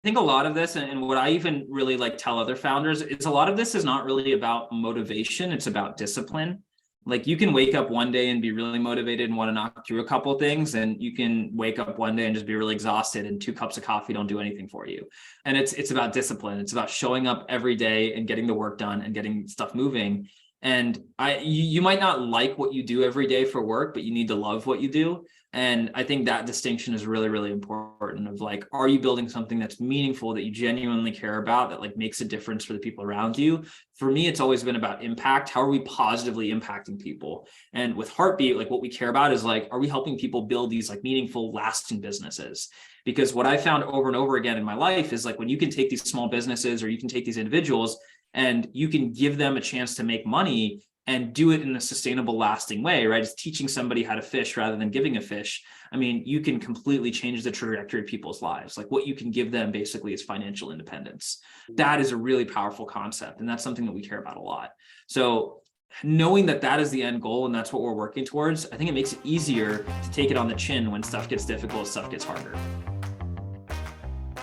think a lot of this, and what I even really like tell other founders, is a lot of this is not really about motivation. It's about discipline. Like you can wake up one day and be really motivated and want to knock through a couple of things, and you can wake up one day and just be really exhausted and 2 cups of coffee don't do anything for you. And it's about discipline. It's about showing up every day and getting the work done and getting stuff moving. And you might not like what you do every day for work, but you need to love what you do. And I think that distinction is really, really important of like, are you building something that's meaningful, that you genuinely care about, that like makes a difference for the people around you? For me, it's always been about impact. How are we positively impacting people? And with Heartbeat, like what we care about is like, are we helping people build these like meaningful, lasting businesses? Because what I found over and over again in my life is like, when you can take these small businesses or you can take these individuals and you can give them a chance to make money and do it in a sustainable, lasting way, right? It's teaching somebody how to fish rather than giving a fish. I mean, you can completely change the trajectory of people's lives. Like what you can give them basically is financial independence. That is a really powerful concept. And that's something that we care about a lot. So knowing that that is the end goal and that's what we're working towards, I think it makes it easier to take it on the chin when stuff gets difficult, stuff gets harder.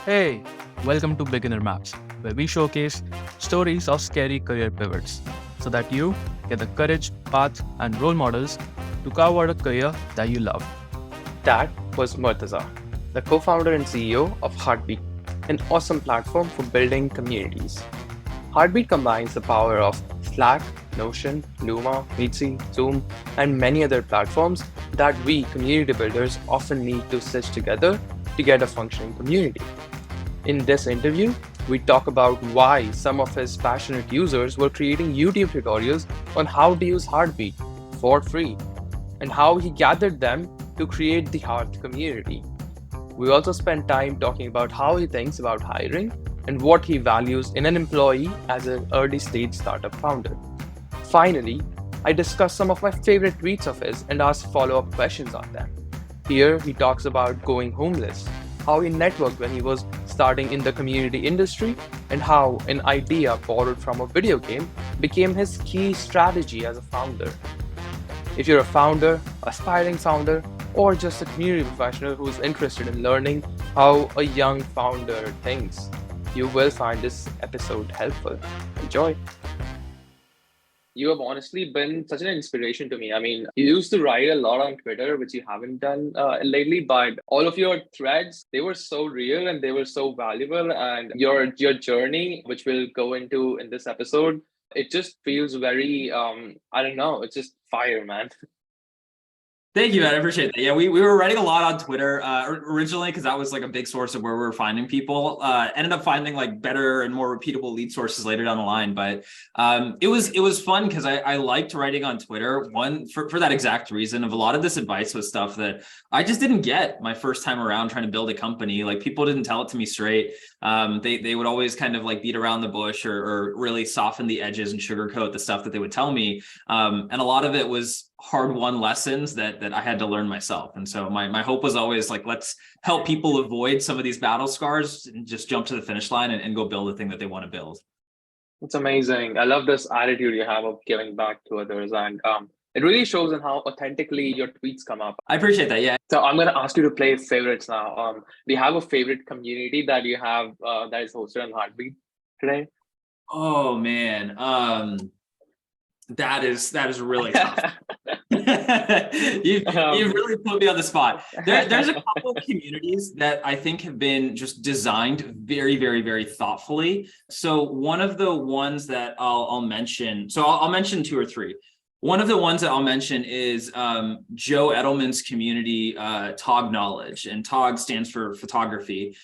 Hey, welcome to Beginner Maps, where we showcase stories of scary career pivots so that you get the courage, path, and role models to carve out a career that you love. That was Murtaza, the co-founder and CEO of Heartbeat, an awesome platform for building communities. Heartbeat combines the power of Slack, Notion, Luma, Meetsy, Zoom, and many other platforms that we community builders often need to stitch together to get a functioning community. In this interview, we talk about why some of his passionate users were creating YouTube tutorials on how to use Heartbeat for free, and how he gathered them to create the Hearth community. We also spent time talking about how he thinks about hiring and what he values in an employee as an early stage startup founder. Finally, I discussed some of my favorite tweets of his and asked follow-up questions on them. Here, he talks about going homeless, how he networked when he was starting in the community industry, and how an idea borrowed from a video game became his key strategy as a founder. If you're a founder, aspiring founder, or just a community professional who's interested in learning how a young founder thinks, you will find this episode helpful. Enjoy. You have honestly been such an inspiration to me. I mean, you used to write a lot on Twitter, which you haven't done lately, but all of your threads, they were so real and they were so valuable. And your journey, which we'll go into in this episode, it just feels very, I don't know, it's just fire, man. Thank you, man. I appreciate that. Yeah, we were writing a lot on Twitter originally because that was like a big source of where we were finding people. Ended up finding like better and more repeatable lead sources later down the line. But it was fun because I liked writing on Twitter. One, for that exact reason of a lot of this advice was stuff that I just didn't get my first time around trying to build a company. Like people didn't tell it to me straight. They would always kind of like beat around the bush or really soften the edges and sugarcoat the stuff that they would tell me. And a lot of it was hard-won lessons that I had to learn myself. And so my hope was always like, let's help people avoid some of these battle scars and just jump to the finish line and go build the thing that they want to build. It's amazing. I love this attitude you have of giving back to others. And it really shows in how authentically your tweets come up. I appreciate that. Yeah. So I'm going to ask you to play favorites now. Do you have a favorite community that you have that is hosted on Heartbeat today? Oh, man. That is really tough. You've really put me on the spot. There's a couple of communities that I think have been just designed very, very, very thoughtfully. So one of the ones that I'll mention, so I'll mention 2 or 3. One of the ones that I'll mention is Joe Edelman's community, TOG Knowledge, and TOG stands for photography.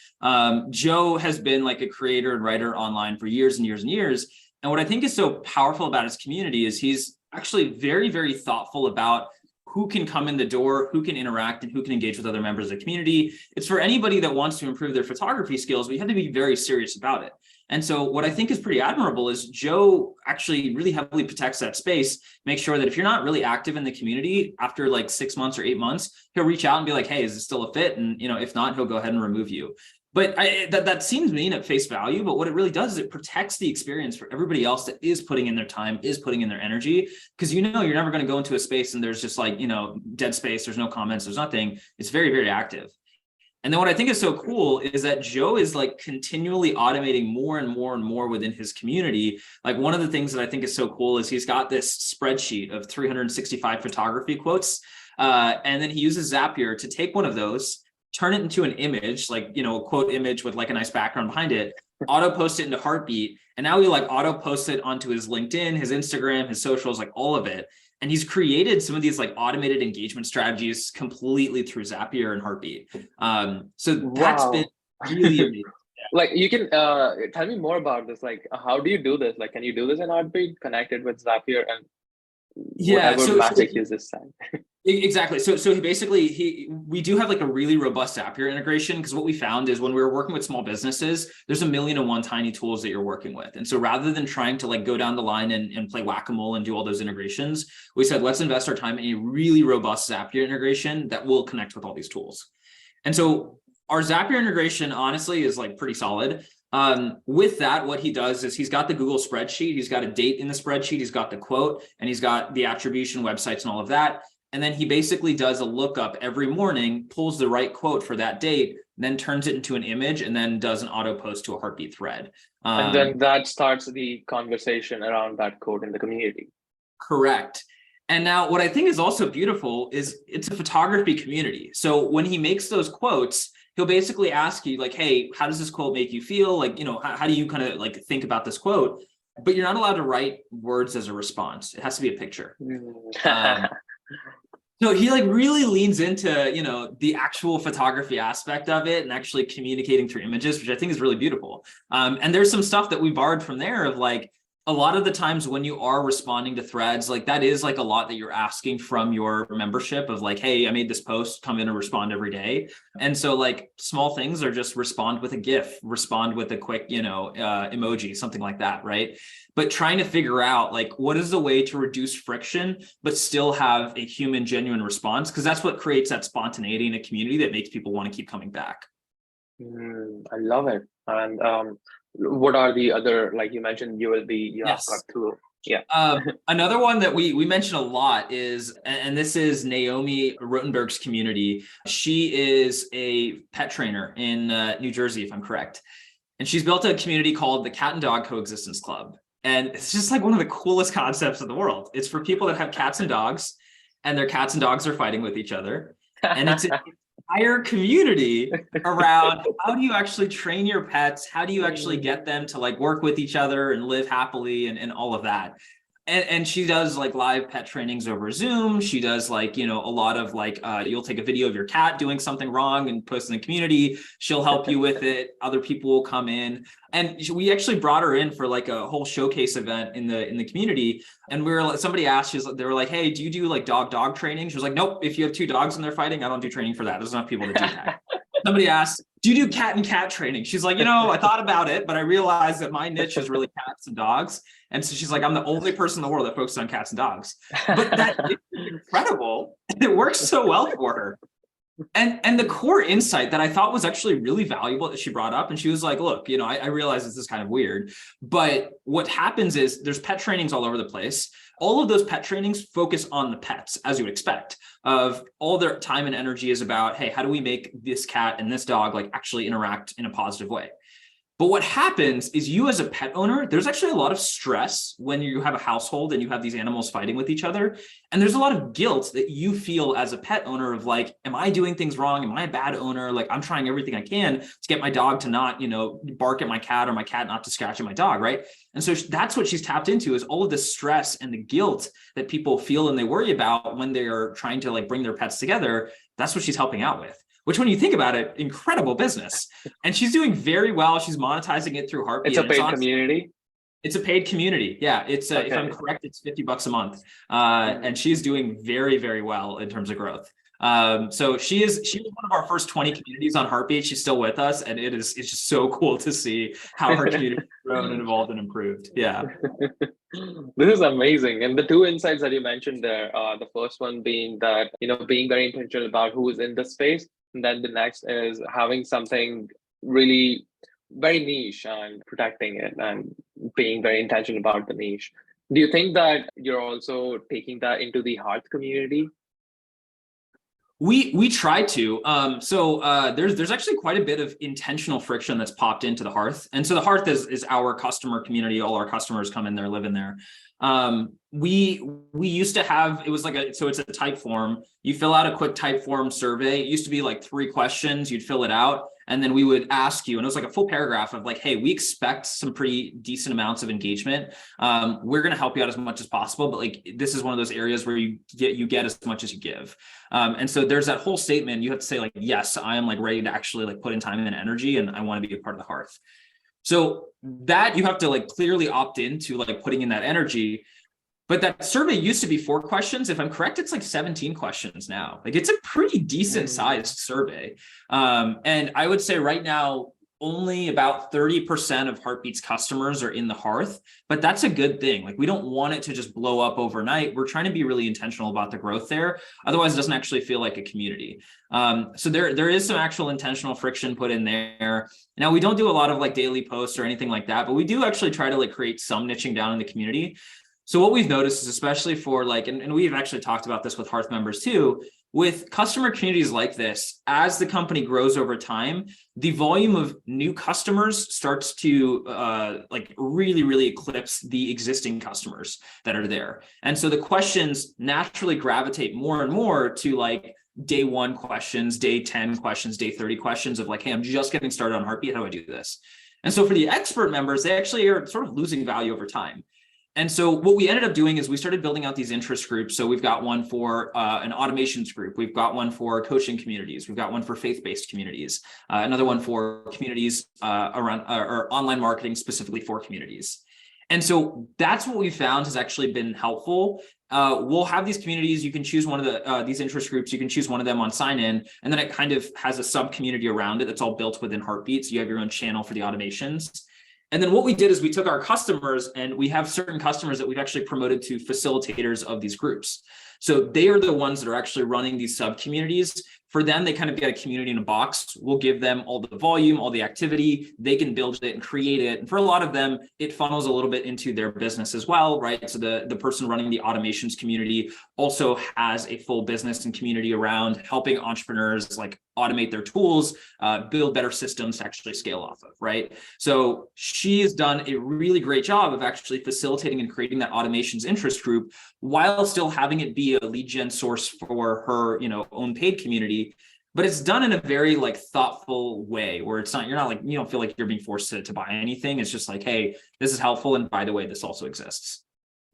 Joe has been like a creator and writer online for years and years and years. And what I think is so powerful about his community is he's actually very, very thoughtful about who can come in the door, who can interact, and who can engage with other members of the community. It's for anybody that wants to improve their photography skills, but you have to be very serious about it. And so what I think is pretty admirable is Joe actually really heavily protects that space, make sure that if you're not really active in the community after like 6 months or 8 months, he'll reach out and be like, hey, is this still a fit? And if not, he'll go ahead and remove you. But that seems mean at face value, but what it really does is it protects the experience for everybody else that is putting in their time, is putting in their energy, because you're never going to go into a space and there's just like, dead space, there's no comments, there's nothing. It's very, very active. And then what I think is so cool is that Joe is like continually automating more and more and more within his community. Like one of the things that I think is so cool is he's got this spreadsheet of 365 photography quotes. And then he uses Zapier to take one of those, turn it into an image, like, you know, a quote image with like a nice background behind it, auto post it into Heartbeat. And now he like auto posts it onto his LinkedIn, his Instagram, his socials, like all of it. And he's created some of these like automated engagement strategies completely through Zapier and Heartbeat. So that's been really amazing. Like you can tell me more about this. Like, how do you do this? Like, can you do this in Heartbeat connected with Zapier and whatever magic is this time? Exactly. So we do have like a really robust Zapier integration, because what we found is when we were working with small businesses, there's a million and one tiny tools that you're working with. And so rather than trying to like go down the line and play whack-a-mole and do all those integrations, we said, let's invest our time in a really robust Zapier integration that will connect with all these tools. And so our Zapier integration honestly is like pretty solid. With that, what he does is he's got the Google spreadsheet, he's got a date in the spreadsheet, he's got the quote, and he's got the attribution websites and all of that. And then he basically does a lookup every morning, pulls the right quote for that date, then turns it into an image, and then does an auto post to a Heartbeat thread. And then that starts the conversation around that quote in the community. Correct. And now what I think is also beautiful is it's a photography community. So when he makes those quotes, he'll basically ask you like, hey, how does this quote make you feel? Like, you know, how do you kind of like think about this quote? But you're not allowed to write words as a response. It has to be a picture. So he like really leans into, you know, the actual photography aspect of it and actually communicating through images, which I think is really beautiful. And there's some stuff that we borrowed from there of like, a lot of the times when you are responding to threads, like that is like a lot that you're asking from your membership of like, hey, I made this post, come in and respond every day. And so like small things are just respond with a GIF, respond with a quick, you know, emoji, something like that, right? But trying to figure out like, what is the way to reduce friction, but still have a human genuine response? Because that's what creates that spontaneity in a community that makes people want to keep coming back. I love it. And what are the other, like you mentioned, you have got two. Yeah. Another one that we mention a lot is, and this is Naomi Rotenberg's community. She is a pet trainer in New Jersey, if I'm correct. And she's built a community called the Cat and Dog Coexistence Club. And it's just like one of the coolest concepts in the world. It's for people that have cats and dogs, and their cats and dogs are fighting with each other. And it's an entire community around how do you actually train your pets? How do you actually get them to like work with each other and live happily and all of that? And she does like live pet trainings over Zoom. She does like, you know, a lot of like, you'll take a video of your cat doing something wrong and post in the community. She'll help you with it. Other people will come in. And we actually brought her in for like a whole showcase event in the community. And somebody asked, they were like, hey, do you do like dog training? She was like, nope, if you have two dogs and they're fighting, I don't do training for that. There's enough people to do that. Somebody asked, do you do cat and cat training? She's like, you know, I thought about it, but I realized that my niche is really cats and dogs. And so she's like, I'm the only person in the world that focuses on cats and dogs. But that is incredible. It works so well for her. And the core insight that I thought was actually really valuable that she brought up, and she was like, look, you know, I realize this is kind of weird, but what happens is there's pet trainings all over the place. All of those pet trainings focus on the pets, as you would expect, of all their time and energy is about, hey, how do we make this cat and this dog like actually interact in a positive way? But what happens is you as a pet owner, there's actually a lot of stress when you have a household and you have these animals fighting with each other. And there's a lot of guilt that you feel as a pet owner of like, am I doing things wrong? Am I a bad owner? Like I'm trying everything I can to get my dog to not, you know, bark at my cat or my cat not to scratch at my dog, right? And so that's what she's tapped into is all of the stress and the guilt that people feel and they worry about when they are trying to like bring their pets together. That's what she's helping out with. Which when you think about it, incredible business. And she's doing very well. She's monetizing it through Heartbeat. It's a paid community? It's a paid community. Yeah, it's okay. If I'm correct, it's $50 a month. And she's doing very, very well in terms of growth. So she was one of our first 20 communities on Heartbeat. She's still with us. And it's just so cool to see how her community has grown and evolved and improved. Yeah. This is amazing. And the two insights that you mentioned there, the first one being that, you know, being very intentional about who is in the space. And then the next is having something really very niche and protecting it and being very intentional about the niche. Do you think that you're also taking that into the Hearth community? We try to. There's actually quite a bit of intentional friction that's popped into the Hearth. And so the Hearth is our customer community. All our customers come in there, live in there. We used to have, it's a type form. You fill out a quick type form survey. It used to be like 3 questions. You'd fill it out. And then we would ask you, and it was like a full paragraph of like, hey, we expect some pretty decent amounts of engagement. We're going to help you out as much as possible, but like, this is one of those areas where you get as much as you give. And so there's that whole statement. You have to say like, yes, I am like ready to actually like put in time and energy, and I want to be a part of the Hearth. So that you have to like clearly opt into like putting in that energy. But that survey used to be 4 questions. If I'm correct, it's like 17 questions now. Like it's a pretty decent sized survey. And I would say right now, only about 30% of Heartbeat's customers are in the Hearth, but that's a good thing. Like we don't want it to just blow up overnight. We're trying to be really intentional about the growth there. Otherwise, it doesn't actually feel like a community. So there is some actual intentional friction put in there. Now, we don't do a lot of like daily posts or anything like that, but we do actually try to like create some niching down in the community. So what we've noticed is, especially for like, and we've actually talked about this with Hearth members too, with customer communities like this, as the company grows over time, the volume of new customers starts to like really eclipse the existing customers that are there. And so the questions naturally gravitate more and more to like day 1 questions, day 10 questions, day 30 questions of like, hey, I'm just getting started on Heartbeat. How do I do this? And so for the expert members, they actually are sort of losing value over time. And so what we ended up doing is we started building out these interest groups. So we've got one for an automations group. We've got one for coaching communities. We've got one for faith-based communities. Another one for communities around or online marketing specifically for communities. And so that's what we found has actually been helpful. We'll have these communities. You can choose one of the these interest groups. You can choose one of them on sign in, and then it kind of has a sub community around it that's all built within Heartbeat. So you have your own channel for the automations. And then what we did is we took our customers, and we have certain customers that we've actually promoted to facilitators of these groups. So they are the ones that are actually running these sub communities. For them, they kind of get a community in a box. We'll give them all the volume, all the activity. They can build it and create it. And for a lot of them, it funnels a little bit into their business as well, right? So the person running the automations community also has a full business and community around helping entrepreneurs like automate their tools, build better systems to actually scale off of, right? So she has done a really great job of actually facilitating and creating that automations interest group while still having it be a lead gen source for her, own paid community. But it's done in a very like thoughtful way where it's not, you don't feel like you're being forced to buy anything. It's just like, hey, this is helpful. And by the way, this also exists.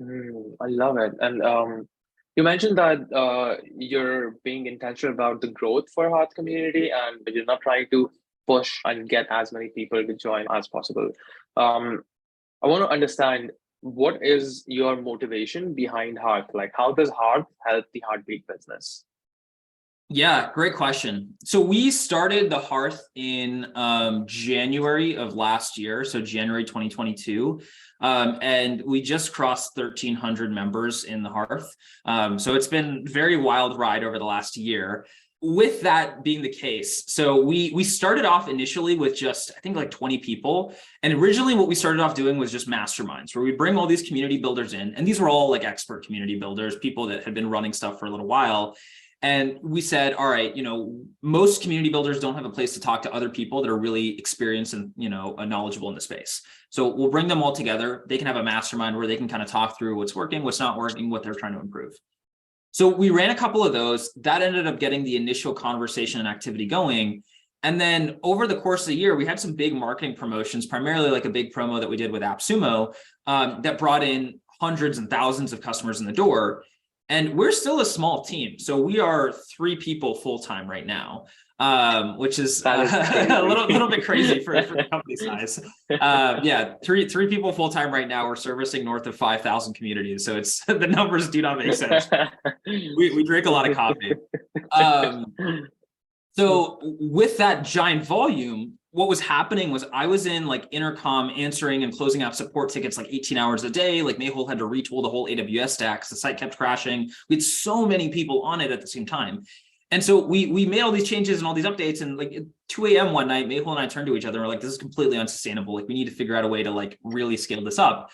I love it. And you mentioned that you're being intentional about the growth for Hearth community, and you're not trying to push and get as many people to join as possible. I want to understand, what is your motivation behind Hearth? Like, how does Hearth help the Heartbeat business? Yeah, great question. So we started the Hearth in January of last year, so January 2022. And we just crossed 1,300 members in the Hearth. So it's been a very wild ride over the last year. With that being the case, so we started off initially with just, I think, like 20 people. And originally what we started off doing was just masterminds, where we bring all these community builders in. And these were all like expert community builders, people that had been running stuff for a little while. And we said, all right, most community builders don't have a place to talk to other people that are really experienced and, knowledgeable in the space. So we'll bring them all together. They can have a mastermind where they can kind of talk through what's working, what's not working, what they're trying to improve. So we ran a couple of those. That ended up getting the initial conversation and activity going. And then over the course of the year, we had some big marketing promotions, primarily like a big promo that we did with AppSumo that brought in hundreds and thousands of customers in the door. And we're still a small team. So we are 3 people full-time right now, which is a little bit crazy for the company size. Yeah, three people full-time right now. We're servicing north of 5,000 communities. So it's the numbers do not make sense. We drink a lot of coffee. So with that giant volume, what was happening was I was in like intercom answering and closing out support tickets like 18 hours a day. Like Mayhole had to retool the whole AWS stack. The site kept crashing. We had so many people on it at the same time. And so we made all these changes and all these updates, and like at 2 a.m. one night, Mayhole and I turned to each other and we're like, this is completely unsustainable. Like we need to figure out a way to like really scale this up.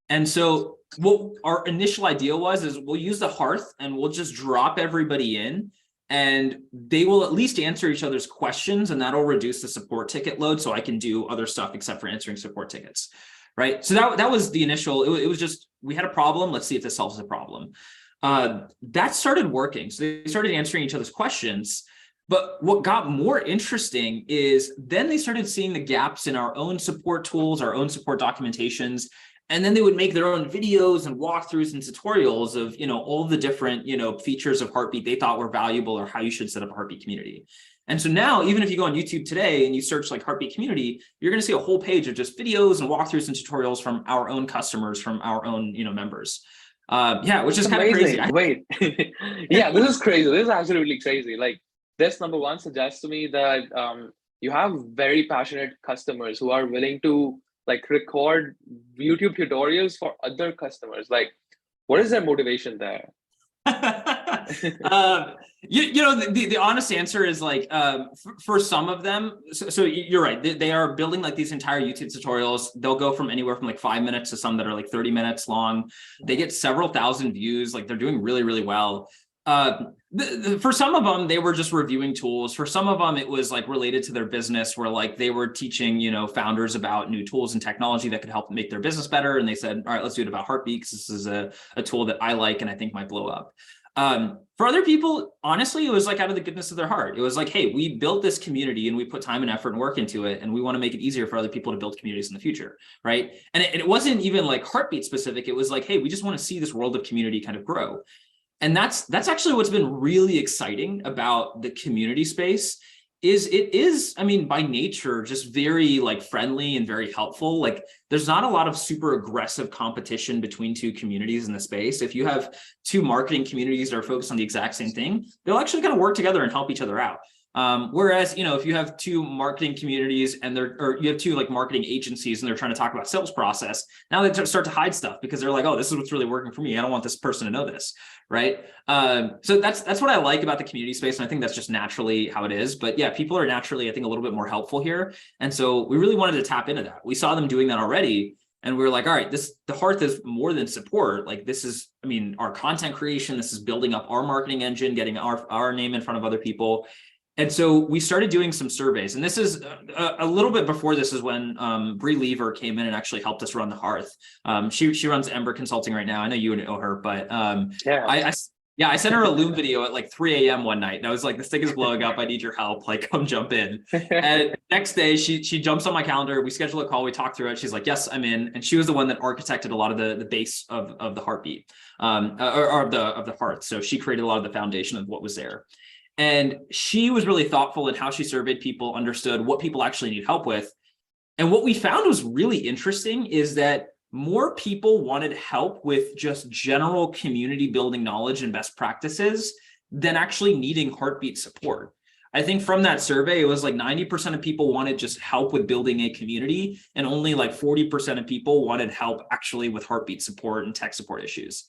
And so what our initial idea was, is we'll use the Hearth and we'll just drop everybody in. and they will at least answer each other's questions, and that'll reduce the support ticket load so I can do other stuff except for answering support tickets, right? So that was the initial, it was just, we had a problem, let's see if this solves the problem. That started working. So they started answering each other's questions. But what got more interesting is then they started seeing the gaps in our own support tools, our own support documentations, and then they would make their own videos and walkthroughs and tutorials of, all the different, features of Heartbeat they thought were valuable or how you should set up a Heartbeat community. And so now, even if you go on YouTube today and you search like Heartbeat community, you're going to see a whole page of just videos and walkthroughs and tutorials from our own customers, from our own, members. Which is kind of crazy. Wait, yeah, this is crazy. This is absolutely crazy. Like, this number one suggests to me that you have very passionate customers who are willing to like record YouTube tutorials for other customers. Like, what is their motivation there? The honest answer is like, for some of them, so you're right, they are building like these entire YouTube tutorials. They'll go from anywhere from like 5 minutes to some that are like 30 minutes long. They get several thousand views, like they're doing really, really well. For some of them, they were just reviewing tools. For some of them, it was like related to their business, where like they were teaching, founders about new tools and technology that could help make their business better. And they said, all right, let's do it about Heartbeat, because this is a tool that I like and I think might blow up. For other people, honestly, it was like out of the goodness of their heart. It was like, hey, we built this community and we put time and effort and work into it, and we want to make it easier for other people to build communities in the future, right? And it wasn't even like Heartbeat specific. It was like, hey, we just want to see this world of community kind of grow. And that's actually what's been really exciting about the community space. I mean, by nature, just very like friendly and very helpful. Like, there's not a lot of super aggressive competition between two communities in the space. If you have two marketing communities that are focused on the exact same thing, they'll actually kind of work together and help each other out. Whereas, if you have two marketing communities and you have two like marketing agencies and they're trying to talk about sales process, now they start to hide stuff because they're like, oh, this is what's really working for me. I don't want this person to know this, right? So that's what I like about the community space. And I think that's just naturally how it is. But yeah, people are naturally, I think, a little bit more helpful here. And so we really wanted to tap into that. We saw them doing that already. And we were like, all right, the Hearth is more than support. Like, this is, our content creation. This is building up our marketing engine, getting our name in front of other people. And so we started doing some surveys, and this is a little bit before this is when Bree Lever came in and actually helped us run the Hearth. She runs Ember Consulting right now. I know you know her, but I sent her a Loom video at like 3 a.m. one night, and I was like, this thing is blowing up. I need your help. Like, come jump in. And next day, she jumps on my calendar. We schedule a call. We talk through it. She's like, yes, I'm in. And she was the one that architected a lot of the base of the Heartbeat or of the Hearth. So she created a lot of the foundation of what was there. And she was really thoughtful in how she surveyed people, understood what people actually need help with. And what we found was really interesting is that more people wanted help with just general community building knowledge and best practices than actually needing Heartbeat support. I think from that survey, it was like 90% of people wanted just help with building a community, and only like 40% of people wanted help actually with Heartbeat support and tech support issues.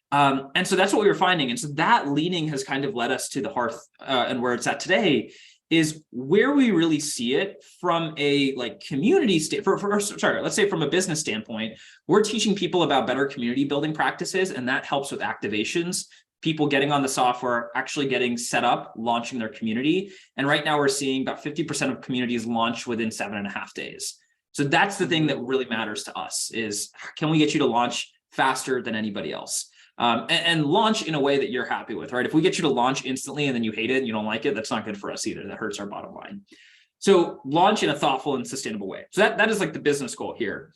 And so that's what we were finding. And so that leaning has kind of led us to the Hearth and where it's at today is where we really see it from a like community let's say from a business standpoint. We're teaching people about better community building practices, and that helps with activations, people getting on the software, actually getting set up, launching their community. And right now we're seeing about 50% of communities launch within 7.5 days. So that's the thing that really matters to us is, can we get you to launch faster than anybody else? And launch in a way that you're happy with, right? If we get you to launch instantly and then you hate it and you don't like it, that's not good for us either. That hurts our bottom line. So launch in a thoughtful and sustainable way. So that is like the business goal here.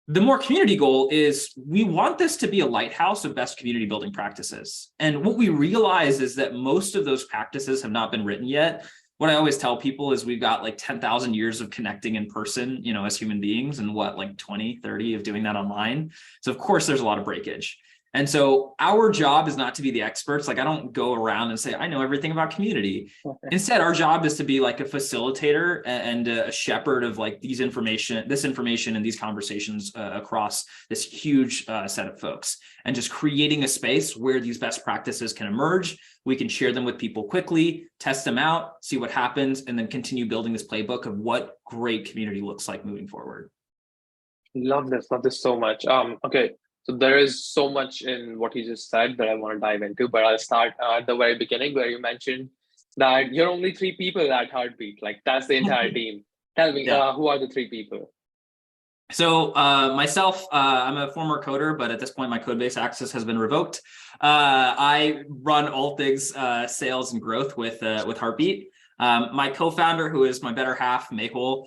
The more community goal is we want this to be a lighthouse of best community building practices. And what we realize is that most of those practices have not been written yet. What I always tell people is we've got like 10,000 years of connecting in person, as human beings, and like 20, 30 of doing that online. So of course there's a lot of breakage. And so our job is not to be the experts. Like, I don't go around and say, I know everything about community. Instead, our job is to be like a facilitator and a shepherd of like this information and these conversations across this huge set of folks, and just creating a space where these best practices can emerge. We can share them with people quickly, test them out, see what happens, and then continue building this playbook of what great community looks like moving forward. Love this so much. Okay. So there is so much in what you just said that I want to dive into, but I'll start at the very beginning where you mentioned that you're only three people at Heartbeat. Like that's the entire team. Tell me, Yeah. who are the three people? So myself, I'm a former coder, but at this point, my code base access has been revoked. I run all things sales and growth with Heartbeat. My co-founder, who is my better half, Mehul,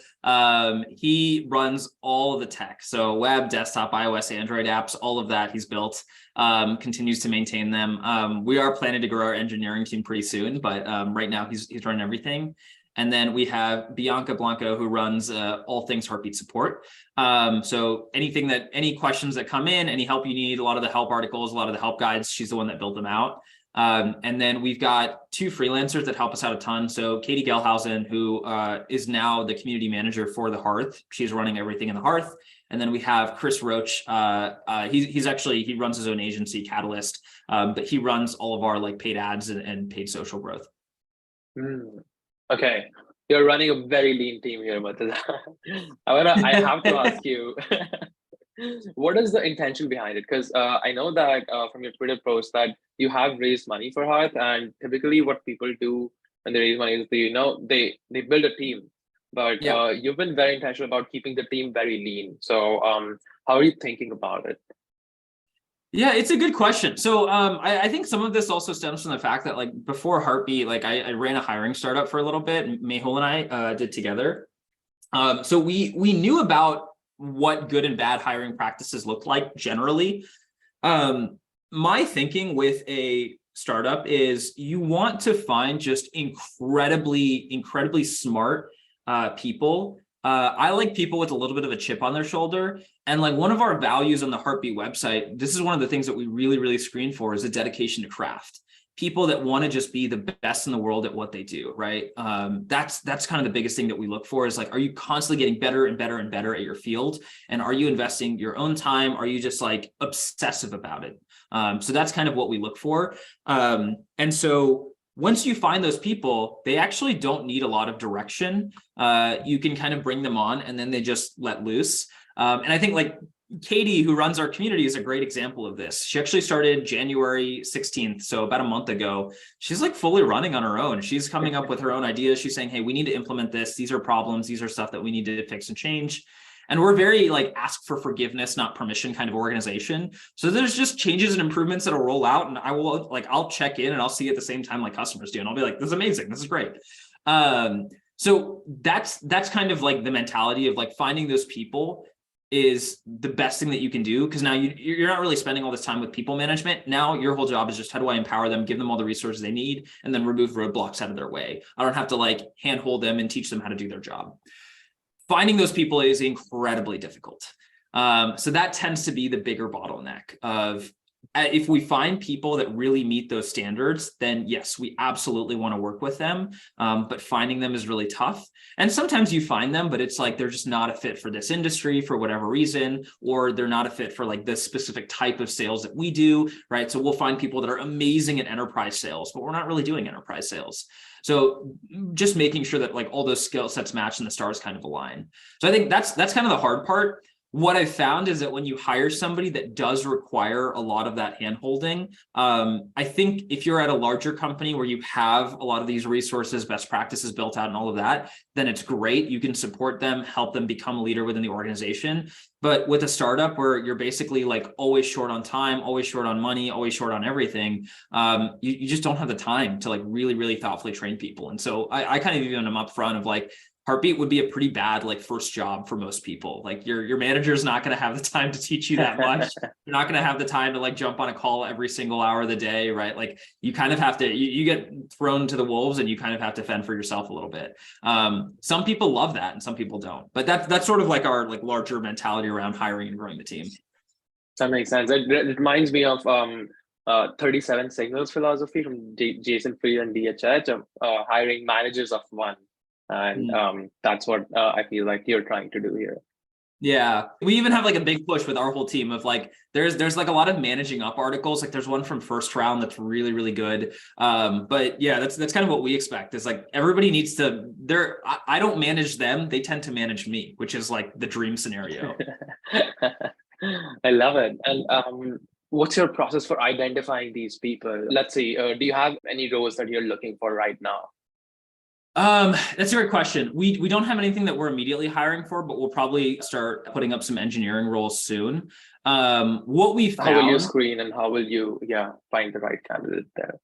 he runs all of the tech. So web, desktop, iOS, Android apps, all of that he's built, continues to maintain them. We are planning to grow our engineering team pretty soon, but right now he's running everything. And then we have Bianca Blanco, who runs all things Heartbeat support. So any questions that come in, any help you need, a lot of the help articles, a lot of the help guides, she's the one that built them out. And then we've got two freelancers that help us out a ton. So Katie Gelhausen, who is now the community manager for the Hearth. She's running everything in the Hearth. And then we have Chris Roach. He runs his own agency, Catalyst, but he runs all of our like paid ads and paid social growth. Okay, you're running a very lean team here, Murtaza. I have to ask you, what is the intention behind it? Because I know that from your Twitter post that you have raised money for Hearth, and typically what people do when they raise money is they build a team. But you've been very intentional about keeping the team very lean. So how are you thinking about it? Yeah, it's a good question. So I think some of this also stems from the fact that like before Heartbeat, like I ran a hiring startup for a little bit. Mehul and I did together. So we knew about what good and bad hiring practices look like generally. My thinking with a startup is you want to find just incredibly smart people. I like people with a little bit of a chip on their shoulder. And like one of our values on the Heartbeat website, this is one of the things that we really screen for, is a dedication to craft. People that want to just be the best in the world at what they do, right? That's kind of the biggest thing that we look for is like, are you constantly getting better and better at your field? And are you investing your own time? Are you just like obsessive about it? So that's kind of what we look for. And so once you find those people, they actually don't need a lot of direction. You can kind of bring them on and then they just let loose. And I think like Katie, who runs our community, is a great example of this. She actually started January 16th, so about a month ago. She's like fully running on her own. She's coming up with her own ideas. She's saying, hey, we need to implement this. These are problems. These are stuff that we need to fix and change. And we're very like ask for forgiveness, not permission kind of organization. So there's just changes and improvements that'll roll out, and I'll check in and I'll see at the same time like customers do, and I'll be like, this is amazing. This is great. So that's kind of like the mentality of like finding those people is the best thing that you can do, because now you're not really spending all this time with people management. Now your whole job is just how do I empower them, give them all the resources they need, and then remove roadblocks out of their way. I don't have to like handhold them and teach them how to do their job. Finding those people is incredibly difficult. So that tends to be the bigger bottleneck of if we find people that really meet those standards, then yes, we absolutely want to work with them. But finding them is really tough. And sometimes you find them, but it's like they're just not a fit for this industry for whatever reason, or they're not a fit for like this specific type of sales that we do, right? So we'll find people that are amazing at enterprise sales, but we're not really doing enterprise sales. So just making sure that like all those skill sets match and the stars kind of align. So I think that's kind of the hard part. What I've found is that when you hire somebody that does require a lot of that handholding, I think if you're at a larger company where you have a lot of these resources, best practices built out and all of that, then it's great. You can support them, help them become a leader within the organization. But with a startup where you're basically like always short on time, always short on money, always short on everything, you just don't have the time to like really thoughtfully train people. And so I kind of even am upfront of like, Heartbeat would be a pretty bad like first job for most people. Like your manager is not going to have the time to teach you that much. You're not going to have the time to like jump on a call every single hour of the day, right? Like you kind of have to, you get thrown to the wolves and you kind of have to fend for yourself a little bit. Some people love that and some people don't, but that's sort of like our like larger mentality around hiring and growing the team. That makes sense. It reminds me of 37 Signals philosophy from Jason Fried and DHH of hiring managers of one. And that's what I feel like you're trying to do here. Yeah, we even have like a big push with our whole team of like there's like a lot of managing up articles. Like there's one from First Round that's really good. But yeah, that's kind of what we expect is like everybody needs to. I don't manage them; they tend to manage me, which is like the dream scenario. I love it. And what's your process for identifying these people? Let's see, do you have any roles that you're looking for right now? That's a great question. We don't have anything that we're immediately hiring for, but we'll probably start putting up some engineering roles soon. What we found. How will you screen and how will you, find the right candidate there?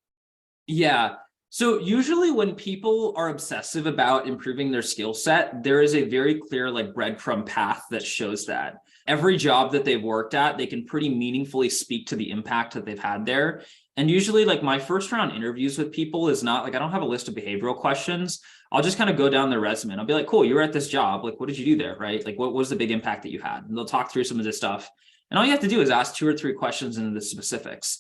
Yeah. So usually when people are obsessive about improving their skill set, there is a very clear like breadcrumb path that shows that. Every job that they've worked at, they can pretty meaningfully speak to the impact that they've had there. And usually like my first round interviews with people is not like, I don't have a list of behavioral questions. I'll just kind of go down their resume and I'll be like, cool, you were at this job. Like, what did you do there? Right? Like, what was the big impact that you had? And they'll talk through some of this stuff. And all you have to do is ask 2 or 3 questions into the specifics.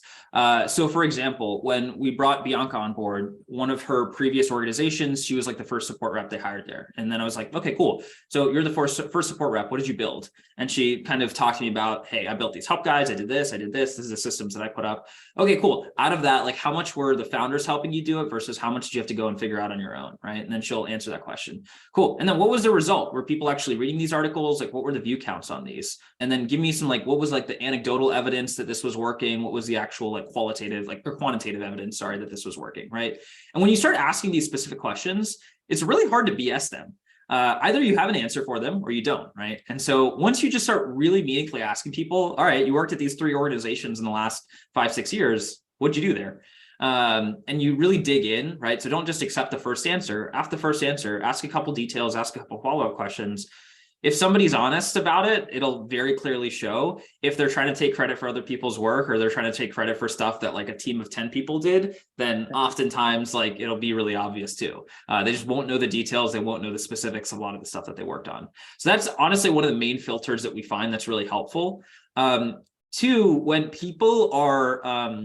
So for example, when we brought Bianca on board, one of her previous organizations, she was like the first support rep they hired there. And then I was like, okay, cool. So you're the first support rep. What did you build? And she kind of talked to me about, hey, I built these help guides. I did this. This is the systems that I put up. Okay, cool. Out of that, like how much were the founders helping you do it versus how much did you have to go and figure out on your own, right? And then she'll answer that question. Cool. And then what was the result? Were people actually reading these articles? Like what were the view counts on these? And then give me some like, what was like the anecdotal evidence that this was working? What was the actual like qualitative, like or quantitative evidence, sorry, that this was working, right? And when you start asking these specific questions, it's really hard to BS them. Either you have an answer for them or you don't, right? And so once you just start really meaningfully asking people, all right, you worked at these 3 organizations in the last 5-6 years, what'd you do there? And you really dig in, right? So don't just accept the first answer. After the first answer, ask a couple details, ask a couple follow-up questions. If somebody's honest about it, it'll very clearly show. If they're trying to take credit for other people's work or they're trying to take credit for stuff that like a team of 10 people did, then oftentimes like it'll be really obvious too. They just won't know the details. They won't know the specifics of a lot of the stuff that they worked on. So that's honestly one of the main filters that we find that's really helpful. 2, when people are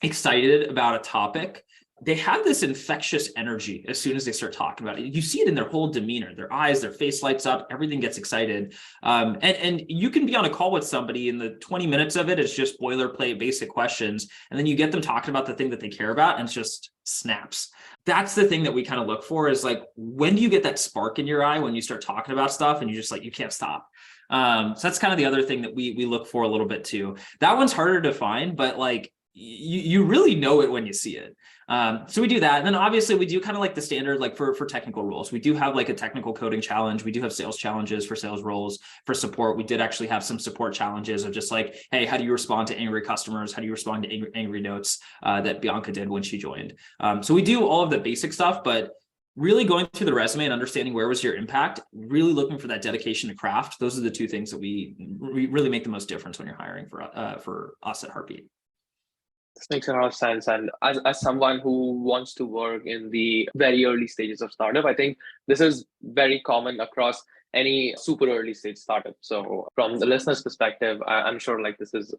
excited about a topic, they have this infectious energy as soon as they start talking about it. You see it in their whole demeanor, their eyes, their face lights up, everything gets excited. And you can be on a call with somebody and the 20 minutes of it is just boilerplate basic questions. And then you get them talking about the thing that they care about and it's just snaps. That's the thing that we kind of look for is like, when do you get that spark in your eye when you start talking about stuff and you just like, you can't stop. So that's kind of the other thing that we look for a little bit too. That one's harder to find, but like, you really know it when you see it. So we do that. And then obviously we do kind of like the standard, like for technical roles, we do have like a technical coding challenge. We do have sales challenges for sales roles. For support, we did actually have some support challenges of just like, hey, how do you respond to angry customers? How do you respond to angry notes that Bianca did when she joined? So we do all of the basic stuff, but really going through the resume and understanding where was your impact, really looking for that dedication to craft. Those are the 2 things that we really make the most difference when you're hiring for us at Heartbeat. This makes a lot of sense. And as someone who wants to work in the very early stages of startup, I think this is very common across any super early stage startup. So from the listener's perspective, I'm sure like this is,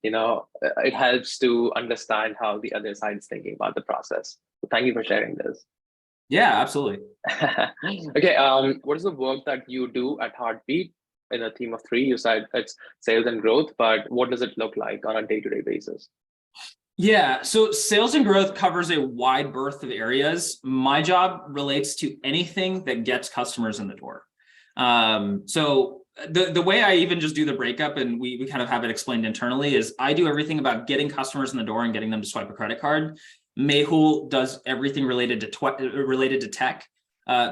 it helps to understand how the other side is thinking about the process. So thank you for sharing this. Yeah, absolutely. Okay. What is the work that you do at Heartbeat in a team of 3? You said it's sales and growth, but what does it look like on a day-to-day basis? Yeah, so sales and growth covers a wide berth of areas. My job relates to anything that gets customers in the door. So the way I even just do the breakup, and we kind of have it explained internally, is I do everything about getting customers in the door and getting them to swipe a credit card. Mehul does everything related to tech.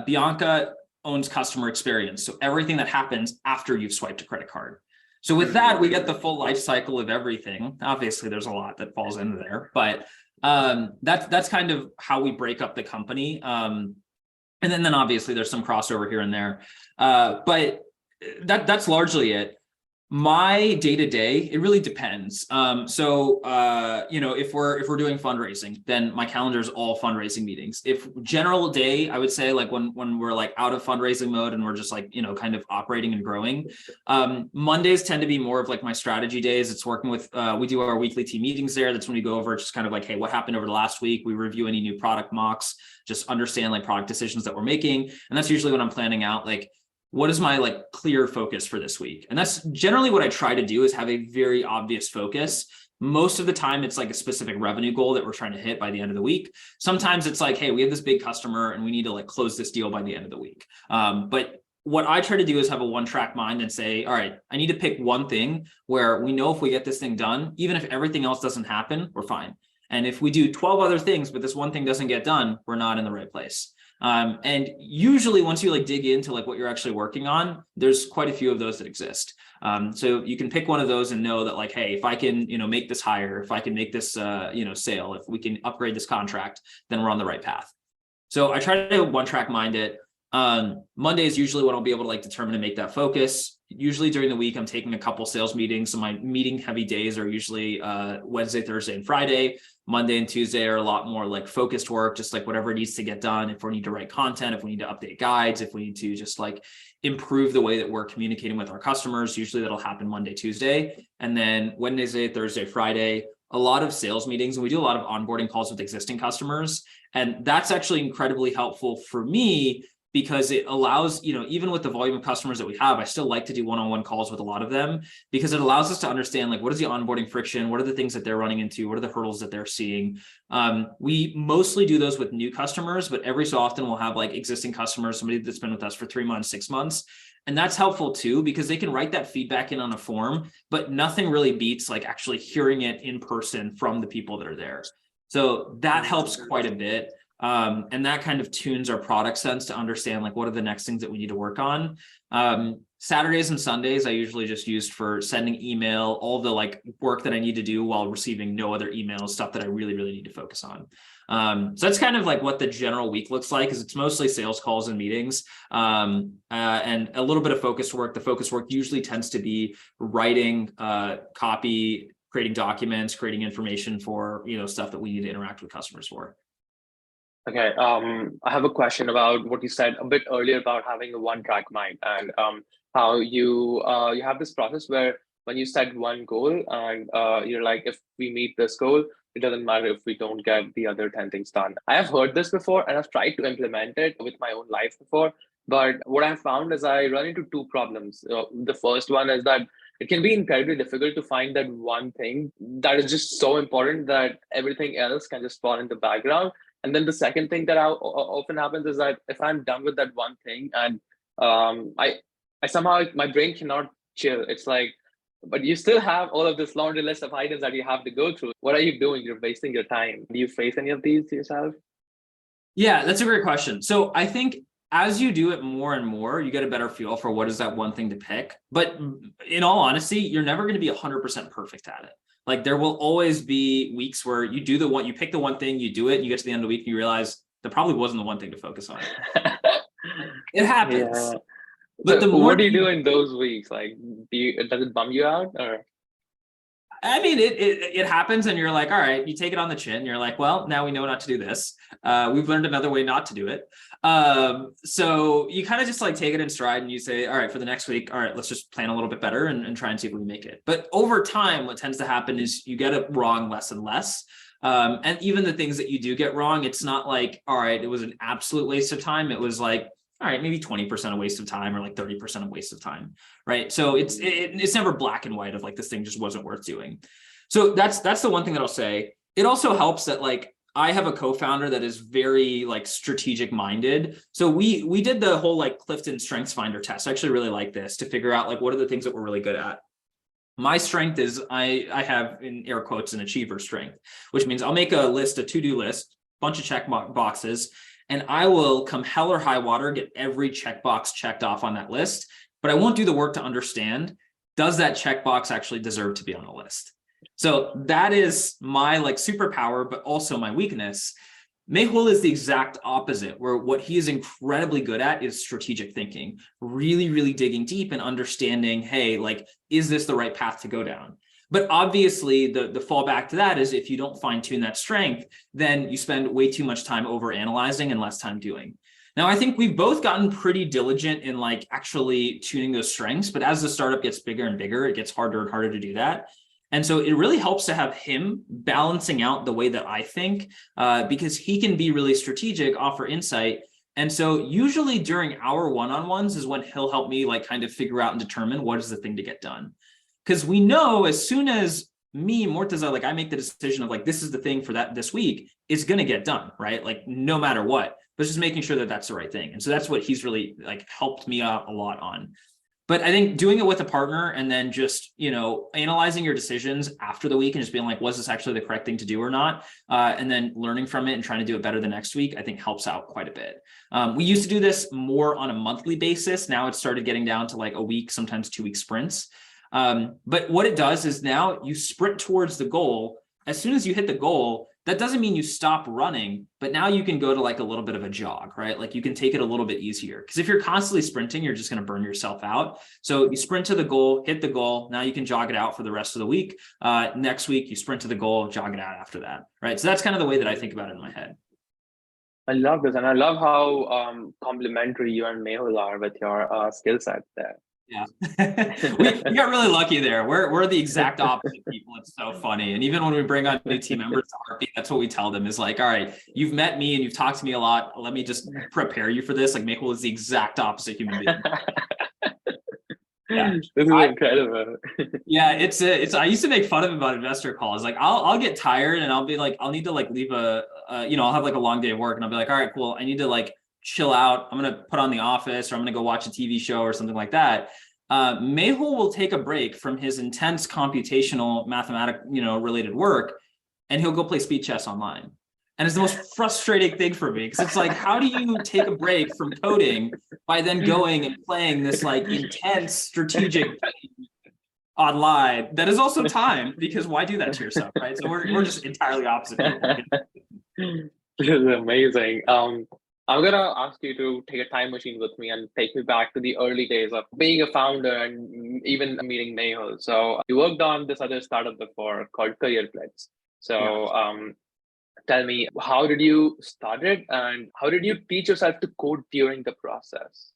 Bianca owns customer experience, so everything that happens after you've swiped a credit card. So with that, we get the full life cycle of everything. Obviously, there's a lot that falls into there, but that's kind of how we break up the company. And then obviously there's some crossover here and there, but that's largely it. My day-to-day, it really depends. If we're doing fundraising, then my calendar is all fundraising meetings. If general day, I would say like when we're like out of fundraising mode and we're just like, kind of operating and growing, Mondays tend to be more of like my strategy days. It's working with, we do our weekly team meetings there. That's when we go over just kind of like, hey, what happened over the last week? We review any new product mocks, just understand like product decisions that we're making. And that's usually when I'm planning out like, what is my like clear focus for this week? And that's generally what I try to do, is have a very obvious focus. Most of the time it's like a specific revenue goal that we're trying to hit by the end of the week. Sometimes it's like, hey, we have this big customer and we need to like close this deal by the end of the week. But what I try to do is have a one-track mind and say, all right, I need to pick one thing where we know if we get this thing done, even if everything else doesn't happen, we're fine. And if we do 12 other things, but this one thing doesn't get done, we're not in the right place. And usually once you like dig into like what you're actually working on, there's quite a few of those that exist. So you can pick one of those and know that like, hey, if I can, make this hire, if I can make this, sale, if we can upgrade this contract, then we're on the right path. So I try to one-track mind it. Monday is usually when I'll be able to like determine and make that focus. Usually during the week, I'm taking a couple sales meetings. So my meeting heavy days are usually Wednesday, Thursday, and Friday. Monday and Tuesday are a lot more like focused work, just like whatever needs to get done. If we need to write content, if we need to update guides, if we need to just like improve the way that we're communicating with our customers, usually that'll happen Monday, Tuesday. And then Wednesday, Thursday, Friday, a lot of sales meetings, and we do a lot of onboarding calls with existing customers. And that's actually incredibly helpful for me because it allows, even with the volume of customers that we have, I still like to do one-on-one calls with a lot of them because it allows us to understand like, what is the onboarding friction? What are the things that they're running into? What are the hurdles that they're seeing? We mostly do those with new customers, but every so often we'll have like existing customers, somebody that's been with us for 3 months, 6 months. And that's helpful too, because they can write that feedback in on a form, but nothing really beats like actually hearing it in person from the people that are there. So that helps quite a bit. And that kind of tunes our product sense to understand like what are the next things that we need to work on. Saturdays and Sundays I usually just used for sending email, all the like work that I need to do while receiving no other emails, stuff that I really need to focus on. So that's kind of like what the general week looks like, is it's mostly sales calls and meetings, and a little bit of focus work. The focus work usually tends to be writing copy, creating documents, creating information for stuff that we need to interact with customers for. Okay, I have a question about what you said a bit earlier about having a one-track mind and how you have this process where when you set one goal and you're like, if we meet this goal, it doesn't matter if we don't get the other 10 things done. I have heard this before and I've tried to implement it with my own life before, but what I found is I run into two problems. The first one is that it can be incredibly difficult to find that one thing that is just so important that everything else can just fall in the background. And then the second thing that often happens is that if I'm done with that one thing and I somehow, my brain cannot chill. It's like, but you still have all of this laundry list of items that you have to go through. What are you doing? You're wasting your time. Do you face any of these yourself? Yeah, that's a great question. So I think as you do it more and more, you get a better feel for what is that one thing to pick. But in all honesty, you're never going to be 100% perfect at it. Like there will always be weeks where you do you pick the one thing, you do it, and you get to the end of the week and you realize that probably wasn't the one thing to focus on. It happens. Yeah. But so what do you do in those weeks? Like, does it bum you out or? I mean, it happens and you're like, all right, you take it on the chin. You're like, well, now we know not to do this. We've learned another way not to do it. So you kind of just like take it in stride and you say, all right, for the next week, all right, let's just plan a little bit better and try and see if we make it. But over time, what tends to happen is you get it wrong less and less. And even the things that you do get wrong, it's not like, all right, it was an absolute waste of time. It was like, all right, maybe 20% a waste of time or like 30% a waste of time, right? So it's never black and white of like, this thing just wasn't worth doing. So that's the one thing that I'll say. It also helps that like, I have a co-founder that is very like strategic minded. So we did the whole like Clifton Strengths Finder test. I actually really like this to figure out like, what are the things that we're really good at? My strength is I have in air quotes an achiever strength, which means I'll make a to-do list, bunch of check boxes, and I will come hell or high water, get every checkbox checked off on that list, but I won't do the work to understand, does that checkbox actually deserve to be on the list? So that is my like superpower, but also my weakness. Mehul is the exact opposite, where what he is incredibly good at is strategic thinking, really digging deep and understanding, hey, like, is this the right path to go down? But obviously the fallback to that is if you don't fine tune that strength, then you spend way too much time over analyzing and less time doing. Now, I think we've both gotten pretty diligent in like actually tuning those strengths, but as the startup gets bigger and bigger, it gets harder and harder to do that. And so it really helps to have him balancing out the way that I think, because he can be really strategic, offer insight. And so usually during our one-on-ones is when he'll help me like kind of figure out and determine what is the thing to get done. Because we know as soon as me, Murtaza, like I make the decision of like, this is the thing for this week, it's going to get done, right? Like no matter what. but just making sure that that's the right thing. And so that's what he's really like helped me out a lot on. But I think doing it with a partner and then just, analyzing your decisions after the week and just being like, was this actually the correct thing to do or not? And then learning from it and trying to do it better the next week, I think helps out quite a bit. We used to do this more on a monthly basis. Now it's started getting down to like a week, sometimes 2-week sprints. But what it does is now you sprint towards the goal. As soon as you hit the goal, that doesn't mean you stop running, but now you can go to like a little bit of a jog, right? Like you can take it a little bit easier, because if you're constantly sprinting, you're just going to burn yourself out. So you sprint to the goal, hit the goal. Now you can jog it out for the rest of the week. Next week, you sprint to the goal, jog it out after that, right? So that's kind of the way that I think about it in my head. I love this. And I love how complementary you and Mehul are with your skill set there. Yeah, we got really lucky there. We're the exact opposite people. It's so funny. And even when we bring on new team members to Heartbeat, that's what we tell them is like, all right, you've met me and you've talked to me a lot. Let me just prepare you for this. Like Mehul is the exact opposite human being. Yeah, this is incredible. Yeah, it's I used to make fun of him about investor calls. Like I'll get tired and I'll be like, I'll need to like leave I'll have like a long day of work and I'll be like, all right, cool. I need to like chill out. I'm going to put on The Office, or I'm going to go watch a TV show or something like that. Mehul will take a break from his intense computational mathematic, related work, and he'll go play speed chess online. And it's the most frustrating thing for me, because it's like, how do you take a break from coding by then going and playing this like intense strategic online that is also timed? Because why do that to yourself, right? So we're just entirely opposite people. This is amazing. I'm going to ask you to take a time machine with me and take me back to the early days of being a founder and even meeting Mehul. So you worked on this other startup before called Career Blitz. So tell me, how did you start it and how did you teach yourself to code during the process?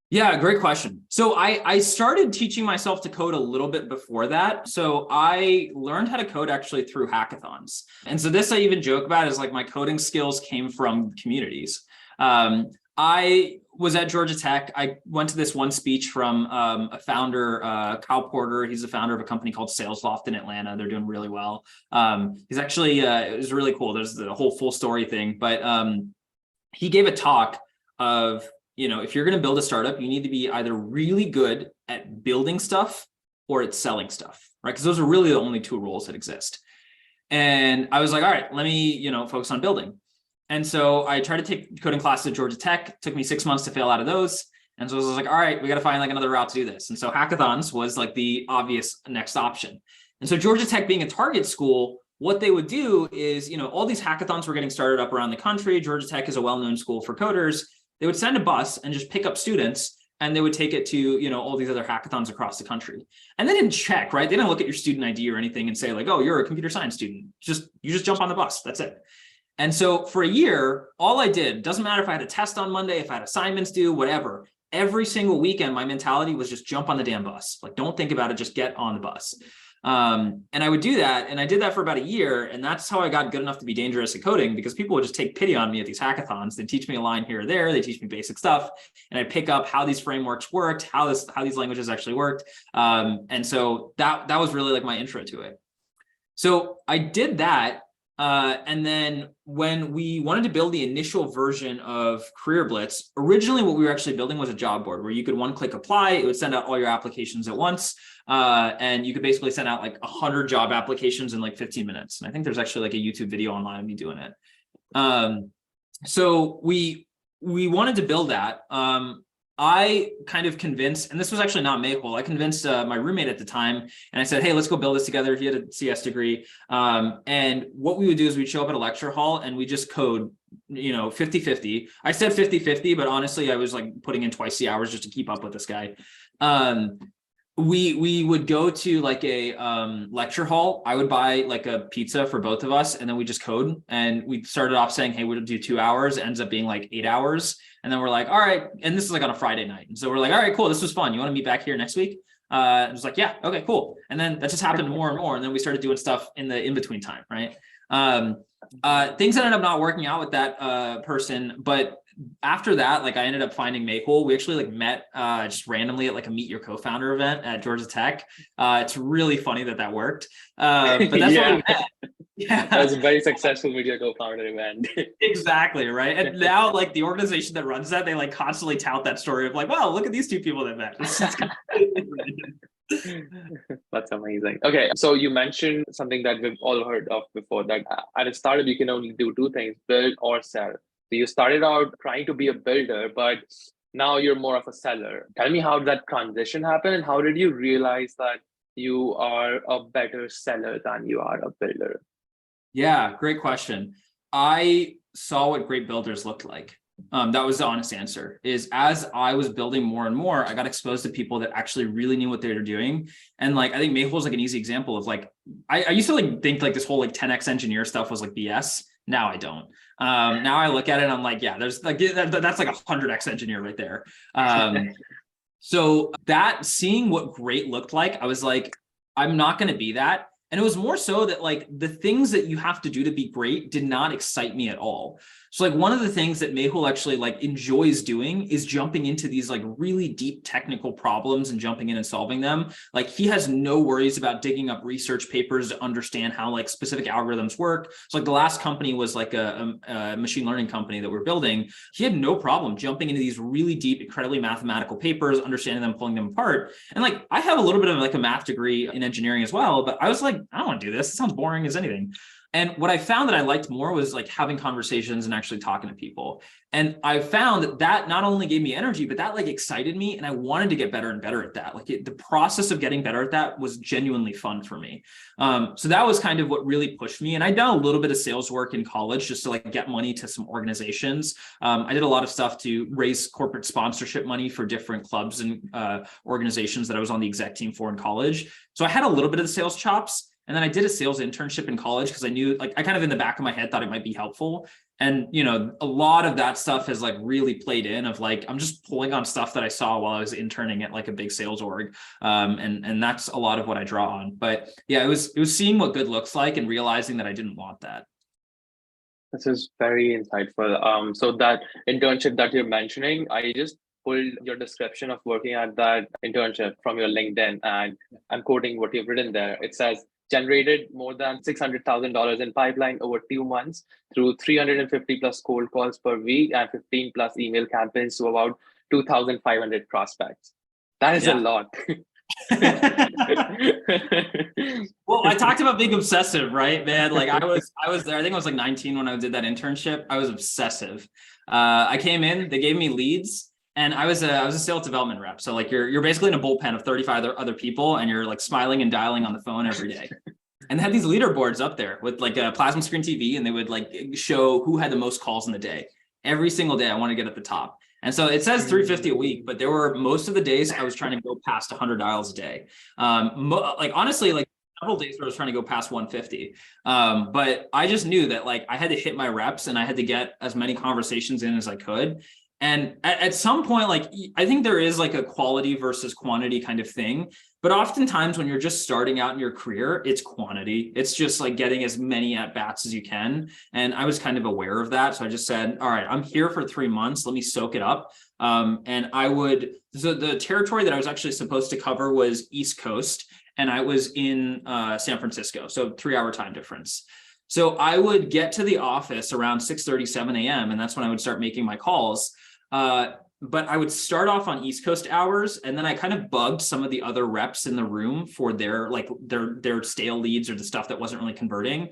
Yeah, great question. So I started teaching myself to code a little bit before that. So I learned how to code actually through hackathons. And so this I even joke about is like my coding skills came from communities. I was at Georgia Tech. I went to this one speech from a founder, Kyle Porter. He's the founder of a company called SalesLoft in Atlanta. They're doing really well. He's actually, it was really cool. There's the whole full story thing, but he gave a talk of, if you're going to build a startup, you need to be either really good at building stuff or at selling stuff, right? Because those are really the only two roles that exist. And I was like, all right, let me, focus on building. And so I tried to take coding classes at Georgia Tech. It took me 6 months to fail out of those. And so I was like, all right, we got to find like another route to do this. And so hackathons was like the obvious next option. And so Georgia Tech being a target school, what they would do is, all these hackathons were getting started up around the country. Georgia Tech is a well-known school for coders. They would send a bus and just pick up students, and they would take it to, all these other hackathons across the country. And they didn't check, right? They didn't look at your student ID or anything and say like, oh, you're a computer science student. You just jump on the bus. That's it. And so for a year, all I did, doesn't matter if I had a test on Monday, if I had assignments due, whatever, every single weekend, my mentality was just jump on the damn bus. Like, don't think about it, just get on the bus. And I would do that. And I did that for about a year. And that's how I got good enough to be dangerous at coding, because people would just take pity on me at these hackathons. They'd teach me a line here or there. They teach me basic stuff. And I'd pick up how these frameworks worked, how these languages actually worked. And so that was really like my intro to it. So I did that. And then when we wanted to build the initial version of Career Blitz, originally what we were actually building was a job board where you could one-click apply. It would send out all your applications at once. And you could basically send out like 100 job applications in like 15 minutes. And I think there's actually like a YouTube video online of me doing it. So we wanted to build that. I kind of convinced, and this was actually not Mehul, I convinced my roommate at the time, and I said, hey, let's go build this together. He had a CS degree. And what we would do is we'd show up at a lecture hall and we just code, 50-50. I said 50-50, but honestly, I was like putting in twice the hours just to keep up with this guy. We would go to like a lecture hall. I would buy like a pizza for both of us, and then we just code. And we started off saying, hey, we'll do 2 hours. It ends up being like 8 hours. And then we're like, all right. And this is like on a Friday night. And so we're like, all right, cool. This was fun. You want to meet back here next week? It was like, yeah, okay, cool. And then that just happened more and more. And then we started doing stuff in the in-between time, right? Things ended up not working out with that person, but after that, like I ended up finding Mehul. We actually like met just randomly at like a Meet Your Co-Founder event at Georgia Tech. It's really funny that worked. But that's where we met. Yeah. That was a very successful media co-founder event. Exactly, right. And now like the organization that runs that, they like constantly tout that story of like, wow, look at these two people that met. It's That's amazing. Okay, so you mentioned something that we've all heard of before, that at a startup you can only do two things: build or sell. So you started out trying to be a builder, but now you're more of a seller. Tell me how that transition happened, and how did you realize that you are a better seller than you are a builder? Yeah, great question. I saw what great builders looked like. That was the honest answer. Is as I was building more and more, I got exposed to people that actually really knew what they were doing. And like, I think Mayhole is like an easy example of like, I used to like think like this whole like 10x engineer stuff was like BS. Now I don't. Now I look at it and I'm like, yeah, there's like, that's like a 100x engineer right there. So that seeing what great looked like, I was like, I'm not going to be that. And it was more so that like the things that you have to do to be great did not excite me at all. So like one of the things that Mehul actually like enjoys doing is jumping into these like really deep technical problems and jumping in and solving them. Like he has no worries about digging up research papers to understand how like specific algorithms work. So like the last company was like a machine learning company that we're building. He had no problem jumping into these really deep, incredibly mathematical papers, understanding them, pulling them apart. And like I have a little bit of like a math degree in engineering as well, but I was like, I don't want to do this. It sounds boring as anything. And what I found that I liked more was like having conversations and actually talking to people. And I found that that not only gave me energy, but that like excited me. And I wanted to get better and better at that. Like the process of getting better at that was genuinely fun for me. So that was kind of what really pushed me. And I'd done a little bit of sales work in college just to like get money to some organizations. I did a lot of stuff to raise corporate sponsorship money for different clubs and organizations that I was on the exec team for in college. So I had a little bit of the sales chops. And then I did a sales internship in college because I knew, like, I kind of in the back of my head thought it might be helpful. And, you know, a lot of that stuff has like really played in of like, I'm just pulling on stuff that I saw while I was interning at like a big sales org. And that's a lot of what I draw on. But yeah, it was seeing what good looks like and realizing that I didn't want that. This is very insightful. So that internship that you're mentioning, I just pulled your description of working at that internship from your LinkedIn, and I'm quoting what you've written there. It says, generated more than $600,000 in pipeline over 2 months through 350 plus cold calls per week and 15 plus email campaigns to about 2,500 prospects. That is a lot. Well, I talked about being obsessive, right, man? Like I was there. I think I was like 19 when I did that internship. I was obsessive. I came in, they gave me leads. And I was a sales development rep. So like you're basically in a bullpen of 35 other people and you're like smiling and dialing on the phone every day. And they had these leaderboards up there with like a plasma screen TV, and they would like show who had the most calls in the day. Every single day I want to get at the top. And so it says 350 a week, but there were most of the days I was trying to go past 100 dials a day. Like honestly, like several days where I was trying to go past 150. But I just knew that like I had to hit my reps and I had to get as many conversations in as I could. And at some point, like, I think there is like a quality versus quantity kind of thing. But oftentimes when you're just starting out in your career, it's quantity. It's just like getting as many at bats as you can. And I was kind of aware of that. So I just said, all right, I'm here for 3 months. Let me soak it up. And so the territory that I was actually supposed to cover was East Coast. And I was in San Francisco. So 3-hour time difference. So I would get to the office around 6:30, 7 a.m. And that's when I would start making my calls. But I would start off on East Coast hours, and then I kind of bugged some of the other reps in the room for their stale leads or the stuff that wasn't really converting.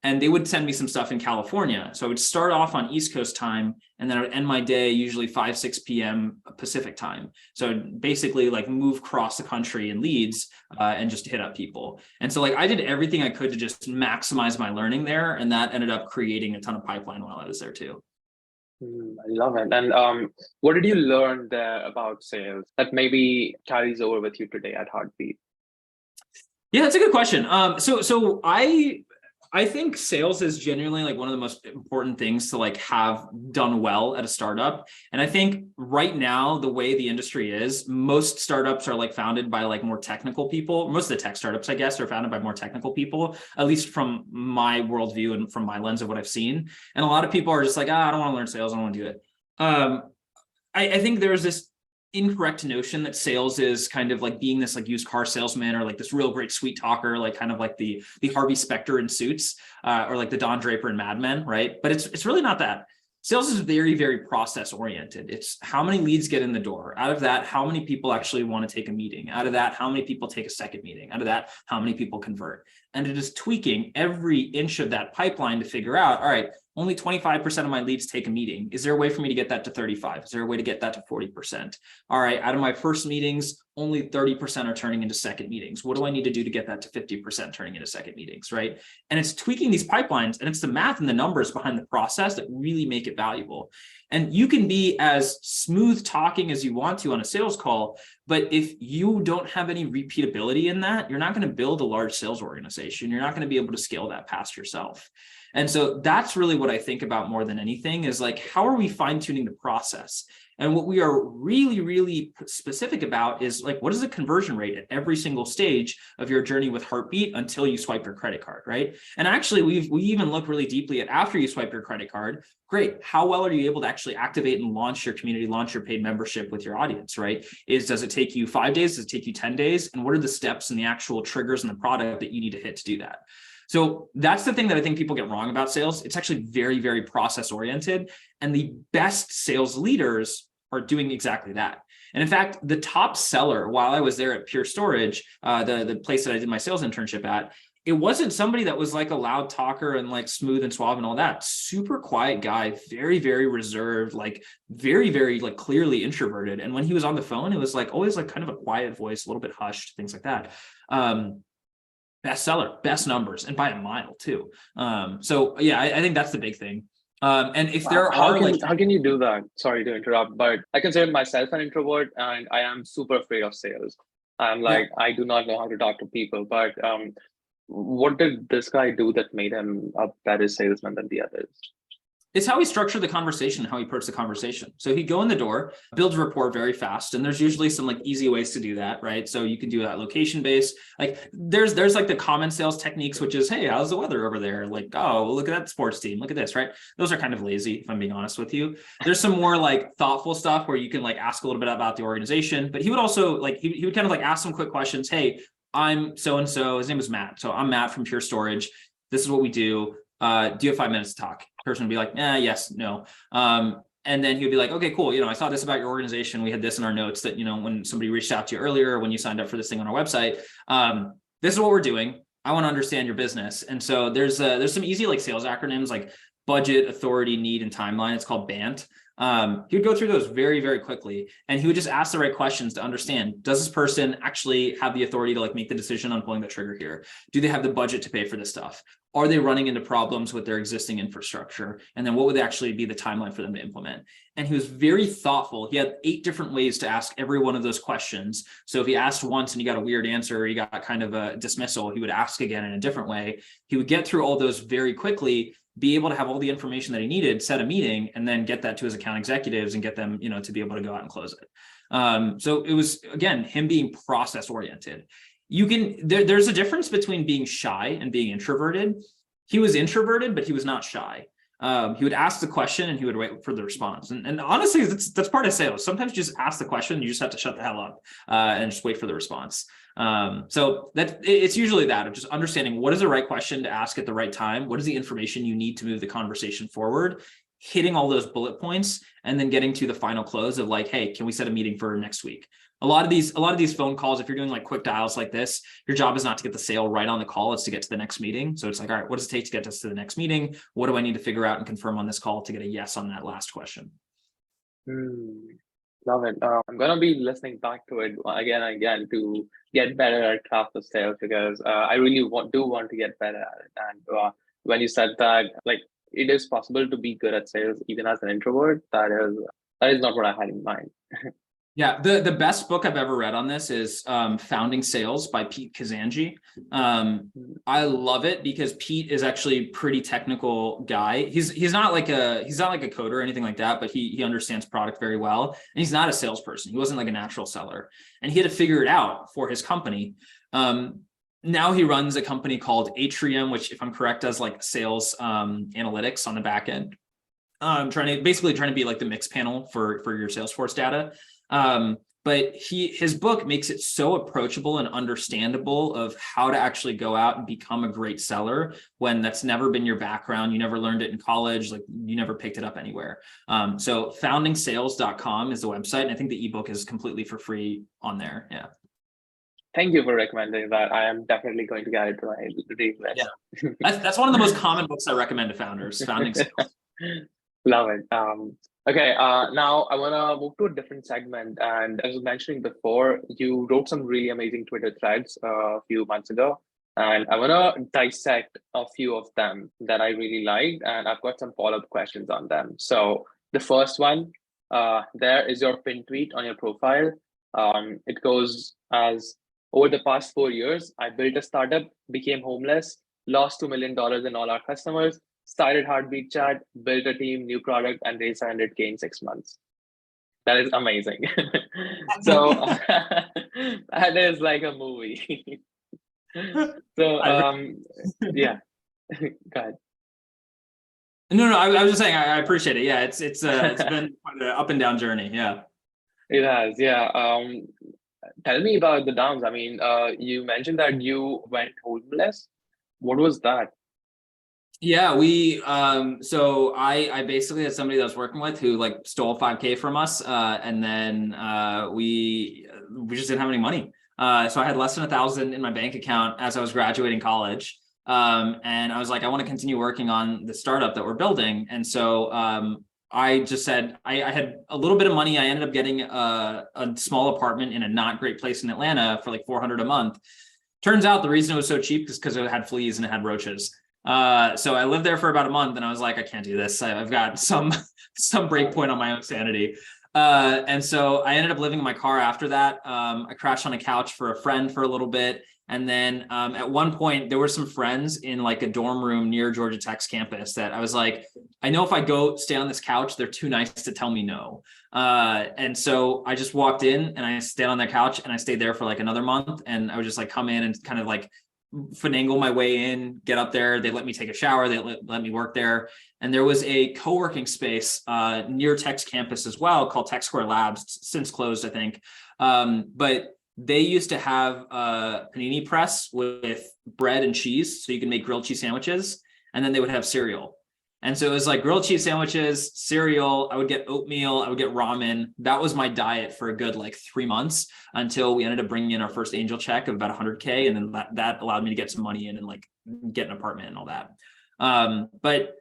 And they would send me some stuff in California. So I would start off on East Coast time, and then I would end my day usually 5, 6 p.m. Pacific time. So I'd basically like move across the country in leads and just hit up people. And so like I did everything I could to just maximize my learning there. And that ended up creating a ton of pipeline while I was there too. I love it. And what did you learn there about sales that maybe carries over with you today at Heartbeat? Yeah, that's a good question. So I think sales is genuinely like one of the most important things to like have done well at a startup. And I think right now, the way the industry is, most startups are like founded by like more technical people. Most of the tech startups, I guess, are founded by more technical people, at least from my worldview and from my lens of what I've seen. And a lot of people are just like, I don't want to learn sales. I don't want to do it. I think there's this incorrect notion that sales is kind of like being this like used car salesman or like this real great sweet talker, like kind of like the Harvey Specter in Suits, or like the Don Draper in Mad Men, right? But it's really not that. Sales is very, very process oriented. It's how many leads get in the door. Out of that, how many people actually want to take a meeting? Out of that, how many people take a second meeting? Out of that, how many people convert? And it is tweaking every inch of that pipeline to figure out, all right, only 25% of my leads take a meeting. Is there a way for me to get that to 35? Is there a way to get that to 40%? All right, out of my first meetings, only 30% are turning into second meetings. What do I need to do to get that to 50% turning into second meetings, right? And it's tweaking these pipelines, and it's the math and the numbers behind the process that really make it valuable. And you can be as smooth talking as you want to on a sales call, but if you don't have any repeatability in that, you're not going to build a large sales organization. You're not going to be able to scale that past yourself. And so that's really what I think about more than anything is like, how are we fine-tuning the process? And what we are really, really specific about is like, what is the conversion rate at every single stage of your journey with Heartbeat until you swipe your credit card, right? And actually, we even look really deeply at after you swipe your credit card, great, how well are you able to actually activate and launch your community, launch your paid membership with your audience, right? Does it take you 5 days? Does it take you 10 days? And what are the steps and the actual triggers in the product that you need to hit to do that? So that's the thing that I think people get wrong about sales. It's actually very, very process oriented. And the best sales leaders are doing exactly that. And in fact, the top seller while I was there at Pure Storage, the place that I did my sales internship at, it wasn't somebody that was like a loud talker and like smooth and suave and all that. Super quiet guy, very, very reserved, like very, very like clearly introverted. And when he was on the phone, it was like always like kind of a quiet voice, a little bit hushed, things like that. Best seller, best numbers, and by a mile too. So yeah, I think that's the big thing. And if there how can you do that? Sorry to interrupt, but I consider myself an introvert and I am super afraid of sales. I'm like, I do not know how to talk to people, but what did this guy do that made him a better salesman than the others? It's how he structured the conversation, how he approached the conversation. So he'd go in the door, build rapport very fast. And there's usually some like easy ways to do that, right? So you can do that location based. Like there's like the common sales techniques, which is, hey, how's the weather over there? Like, oh, look at that sports team. Look at this, right? Those are kind of lazy, if I'm being honest with you. There's some more like thoughtful stuff where you can like ask a little bit about the organization, but he would also like, he would kind of like ask some quick questions. Hey, I'm so-and-so, his name was Matt. So I'm Matt from Pure Storage. This is what we do. Do you have 5 minutes to talk? Person would be like, yes, no. And then he would be like, okay, cool. I saw this about your organization. We had this in our notes that, when somebody reached out to you earlier, when you signed up for this thing on our website, this is what we're doing. I want to understand your business. And so there's some easy like sales acronyms like budget, authority, need, and timeline. It's called BANT. He would go through those very, very quickly, and he would just ask the right questions to understand, does this person actually have the authority to like make the decision on pulling the trigger here? Do they have the budget to pay for this stuff? Are they running into problems with their existing infrastructure? And then what would actually be the timeline for them to implement? And he was very thoughtful. He had 8 different ways to ask every one of those questions. So if he asked once and he got a weird answer, or he got kind of a dismissal, he would ask again in a different way. He would get through all those very quickly, be able to have all the information that he needed, set a meeting, and then get that to his account executives and get them, to be able to go out and close it. So it was, again, him being process oriented. There's a difference between being shy and being introverted. He was introverted, but he was not shy. He would ask the question and he would wait for the response. And honestly, that's part of sales. Sometimes you just ask the question, you just have to shut the hell up and just wait for the response. So it's usually that of just understanding what is the right question to ask at the right time. What is the information you need to move the conversation forward, hitting all those bullet points, and then getting to the final close of like, hey, can we set a meeting for next week? A lot of these phone calls, if you're doing like quick dials like this, your job is not to get the sale right on the call, it's to get to the next meeting. So it's like, all right, what does it take to get us to the next meeting? What do I need to figure out and confirm on this call to get a yes on that last question? Love it. I'm going to be listening back to it again and again to get better at craft of sales, because I really do want to get better at it. And when you said that, like, it is possible to be good at sales even as an introvert, that is not what I had in mind. Yeah, the best book I've ever read on this is Founding Sales by Pete Kazanji. I love it because Pete is actually a pretty technical guy. He's not like a coder or anything like that, but he understands product very well. And he's not a salesperson. He wasn't like a natural seller. And he had to figure it out for his company. Now he runs a company called Atrium, which, if I'm correct, does like sales analytics on the back end. Trying to be like the mix panel for your Salesforce data. But his book makes it so approachable and understandable of how to actually go out and become a great seller when that's never been your background. You never learned it in college, like you never picked it up anywhere. So foundingsales.com is the website. And I think the ebook is completely for free on there. Yeah. Thank you for recommending that. I am definitely going to get it to my read list. Yeah. That's one of the most common books I recommend to founders, Founding Sales. Love it. Okay, now I want to move to a different segment. And as I was mentioning before, you wrote some really amazing Twitter threads a few months ago. And I want to dissect a few of them that I really liked. And I've got some follow-up questions on them. So the first one, there is your pin tweet on your profile. It goes as, over the past 4 years, I built a startup, became homeless, lost $2 million in all our customers, started Heartbeat Chat, built a team, new product, and raised 100K in 6 months. That is amazing. So that is like a movie. So yeah, go ahead. No, I was just saying I appreciate it. Yeah, it's been quite an up and down journey. Yeah, it has. Yeah. Tell me about the downs. I mean, you mentioned that you went homeless. What was that? Yeah, so I basically had somebody that I was working with who like stole 5K from us, and then we just didn't have any money. So I had less than 1,000 in my bank account as I was graduating college, and I was like, I want to continue working on the startup that we're building, and so I just said I had a little bit of money. I ended up getting a small apartment in a not great place in Atlanta for like $400 a month. Turns out the reason it was so cheap is because it had fleas and it had roaches. So I lived there for about a month and I was like, I can't do this. I've got some break point on my own sanity. And so I ended up living in my car after that. I crashed on a couch for a friend for a little bit. And then at one point there were some friends in like a dorm room near Georgia Tech's campus that I was like, I know if I go stay on this couch, they're too nice to tell me no. And so I just walked in and I stayed on that couch and I stayed there for like another month. And I would just like come in and kind of like finagle my way in, get up there. They let me take a shower. They let me work there. And there was a co-working space near Tech's campus as well called Tech Square Labs, since closed, I think. But they used to have a panini press with bread and cheese, so you can make grilled cheese sandwiches. And then they would have cereal. And so it was like grilled cheese sandwiches, cereal. I would get oatmeal. I would get ramen. That was my diet for a good like 3 months until we ended up bringing in our first angel check of about 100K. And then that allowed me to get some money in and like get an apartment and all that. But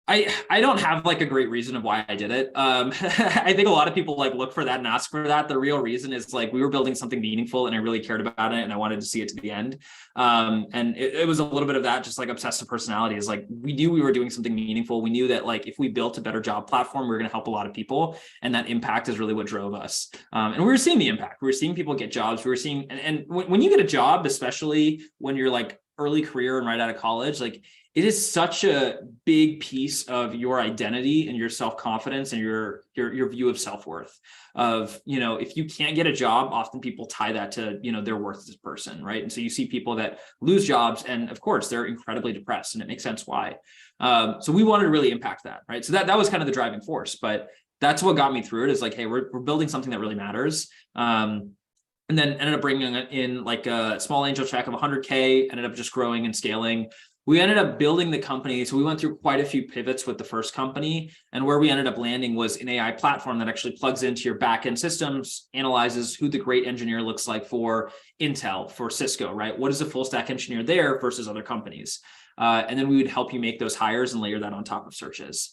I don't have like a great reason of why I did it. I think a lot of people like look for that and ask for that. The real reason is like we were building something meaningful and I really cared about it and I wanted to see it to the end. And it was a little bit of that, just like obsessive personality is like, we knew we were doing something meaningful. We knew that like, if we built a better job platform, we were going to help a lot of people. And that impact is really what drove us. And we were seeing the impact. We were seeing people get jobs. We were seeing, and when you get a job, especially when you're like early career and right out of college, like it is such a big piece of your identity and your self-confidence and your view of self-worth of, you know, if you can't get a job, often people tie that to, you know, their worth as a person, right? And so you see people that lose jobs and of course they're incredibly depressed and it makes sense why. So we wanted to really impact that, right? So that was kind of the driving force, but that's what got me through it is like, hey, we're building something that really matters. And then ended up bringing in like a small angel check of 100K, ended up just growing and scaling. We ended up building the company. So we went through quite a few pivots with the first company. And where we ended up landing was an AI platform that actually plugs into your backend systems, analyzes who the great engineer looks like for Intel, for Cisco, right? What is a full stack engineer there versus other companies? And then we would help you make those hires and layer that on top of searches.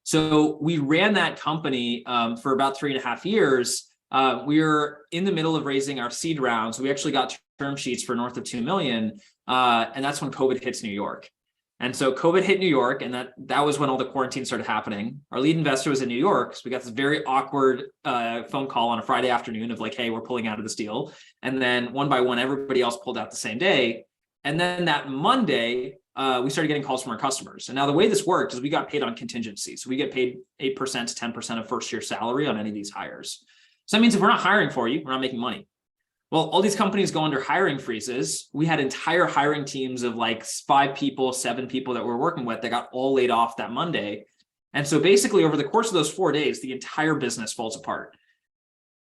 So we ran that company for about 3.5 years. We were in the middle of raising our seed round. So we actually got term sheets for north of 2 million. And that's when COVID hits New York. And so COVID hit New York, and that was when all the quarantine started happening. Our lead investor was in New York. So we got this very awkward phone call on a Friday afternoon of like, hey, we're pulling out of this deal. And then one by one, everybody else pulled out the same day. And then that Monday, we started getting calls from our customers. And now the way this worked is we got paid on contingency. So we get paid 8% to 10% of first year salary on any of these hires. So that means if we're not hiring for you, we're not making money. Well, all these companies go under hiring freezes. We had entire hiring teams of like 5 people, 7 people that we're working with that got all laid off that Monday. And so basically over the course of those 4 days, the entire business falls apart.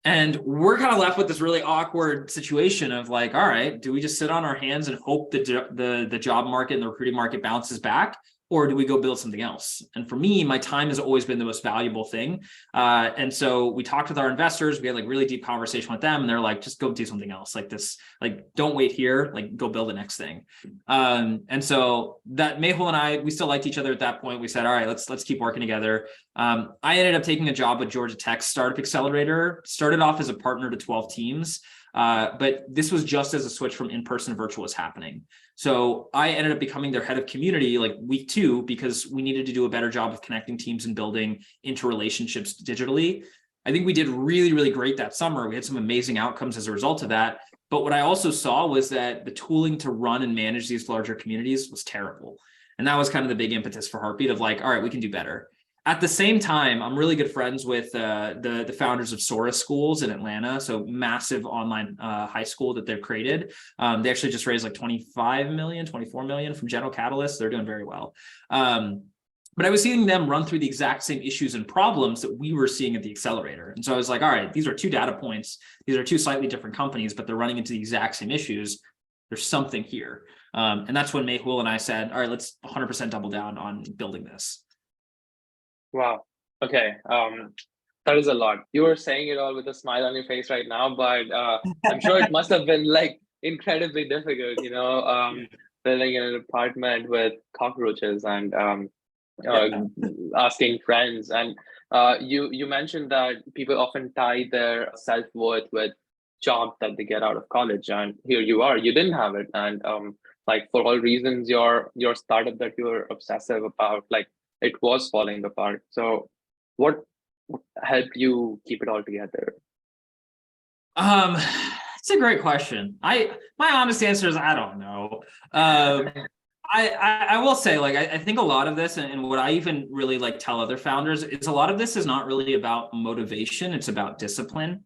And we're kind of left with this really awkward situation of like, all right, do we just sit on our hands and hope the job market and the recruiting market bounces back? Or do we go build something else? And for me, my time has always been the most valuable thing. And so we talked with our investors, we had like really deep conversation with them, and they're like, just go do something else like this, like, don't wait here, like go build the next thing. And so that Mehul and I, we still liked each other at that point. We said, all right, let's keep working together. I ended up taking a job with Georgia Tech's Startup Accelerator, started off as a partner to 12 teams. But this was just as a switch from in-person to virtual was happening. So I ended up becoming their head of community like week 2, because we needed to do a better job of connecting teams and building interrelationships digitally. I think we did really, really great that summer. We had some amazing outcomes as a result of that. But what I also saw was that the tooling to run and manage these larger communities was terrible. And that was kind of the big impetus for Heartbeat of like, all right, we can do better. At the same time, I'm really good friends with the founders of Sora Schools in Atlanta. So massive online high school that they've created. They actually just raised like 24 million from General Catalyst. They're doing very well. But I was seeing them run through the exact same issues and problems that we were seeing at the accelerator. And so I was like, all right, these are 2 data points. These are 2 slightly different companies, but they're running into the exact same issues. There's something here. And that's when Mehul and I said, all right, let's 100% double down on building this. Wow. Okay. That is a lot. You were saying it all with a smile on your face right now, but I'm sure it must have been like incredibly difficult, building in an apartment with cockroaches and asking friends. And you mentioned that people often tie their self-worth with jobs that they get out of college, and here you are, you didn't have it, and like for all reasons, your startup that you were obsessive about, like, it was falling apart. So what helped you keep it all together? It's a great question. My honest answer is I don't know. I will say, like, I think a lot of this, and what I even really like tell other founders, is a lot of this is not really about motivation, it's about discipline.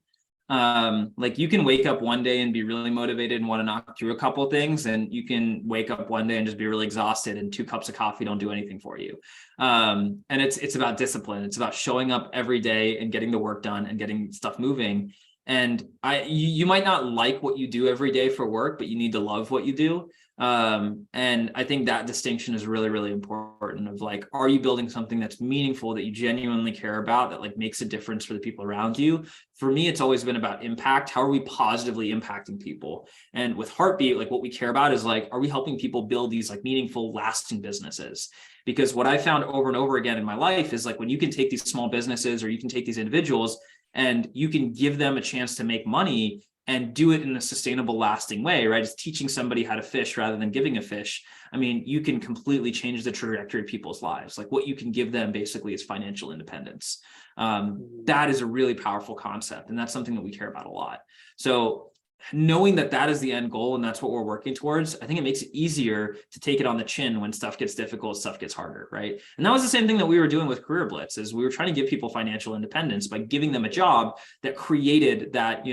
Like, you can wake up one day and be really motivated and want to knock through a couple of things, and you can wake up one day and just be really exhausted and 2 cups of coffee don't do anything for you. And it's about discipline. It's about showing up every day and getting the work done and getting stuff moving. And you might not like what you do every day for work, but you need to love what you do. And I think that distinction is really, really important of like, are you building something that's meaningful, that you genuinely care about, that like makes a difference for the people around you? For me, it's always been about impact. How are we positively impacting people? And with Heartbeat, like, what we care about is like, are we helping people build these like meaningful, lasting businesses? Because what I found over and over again in my life is like, when you can take these small businesses or you can take these individuals and you can give them a chance to make money and do it in a sustainable, lasting way, right? It's teaching somebody how to fish rather than giving a fish. I mean, you can completely change the trajectory of people's lives. Like, what you can give them basically is financial independence. That is a really powerful concept. And that's something that we care about a lot. So knowing that that is the end goal and that's what we're working towards, I think it makes it easier to take it on the chin when stuff gets difficult, stuff gets harder, right? And that was the same thing that we were doing with Career Blitz, is we were trying to give people financial independence by giving them a job that created that,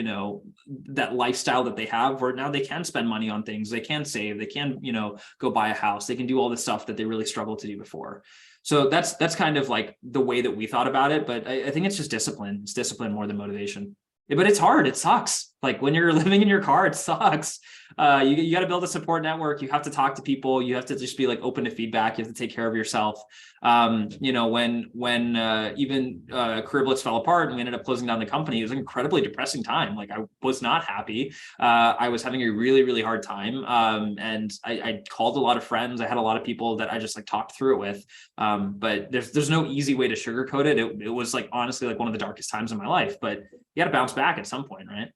that lifestyle that they have, where now they can spend money on things, they can save, they can, go buy a house, they can do all the stuff that they really struggled to do before. So that's kind of like the way that we thought about it. But I think it's just discipline. It's discipline more than motivation. But it's hard. It sucks. Like, when you're living in your car, it sucks. You got to build a support network. You have to talk to people. You have to just be like open to feedback. You have to take care of yourself. When even Career Blitz fell apart and we ended up closing down the company, it was an incredibly depressing time. Like, I was not happy. I was having a really, really hard time. And I called a lot of friends. I had a lot of people that I just like talked through it with. But there's no easy way to sugarcoat it. It was like, honestly, like one of the darkest times in my life, but you got to bounce back at some point, right?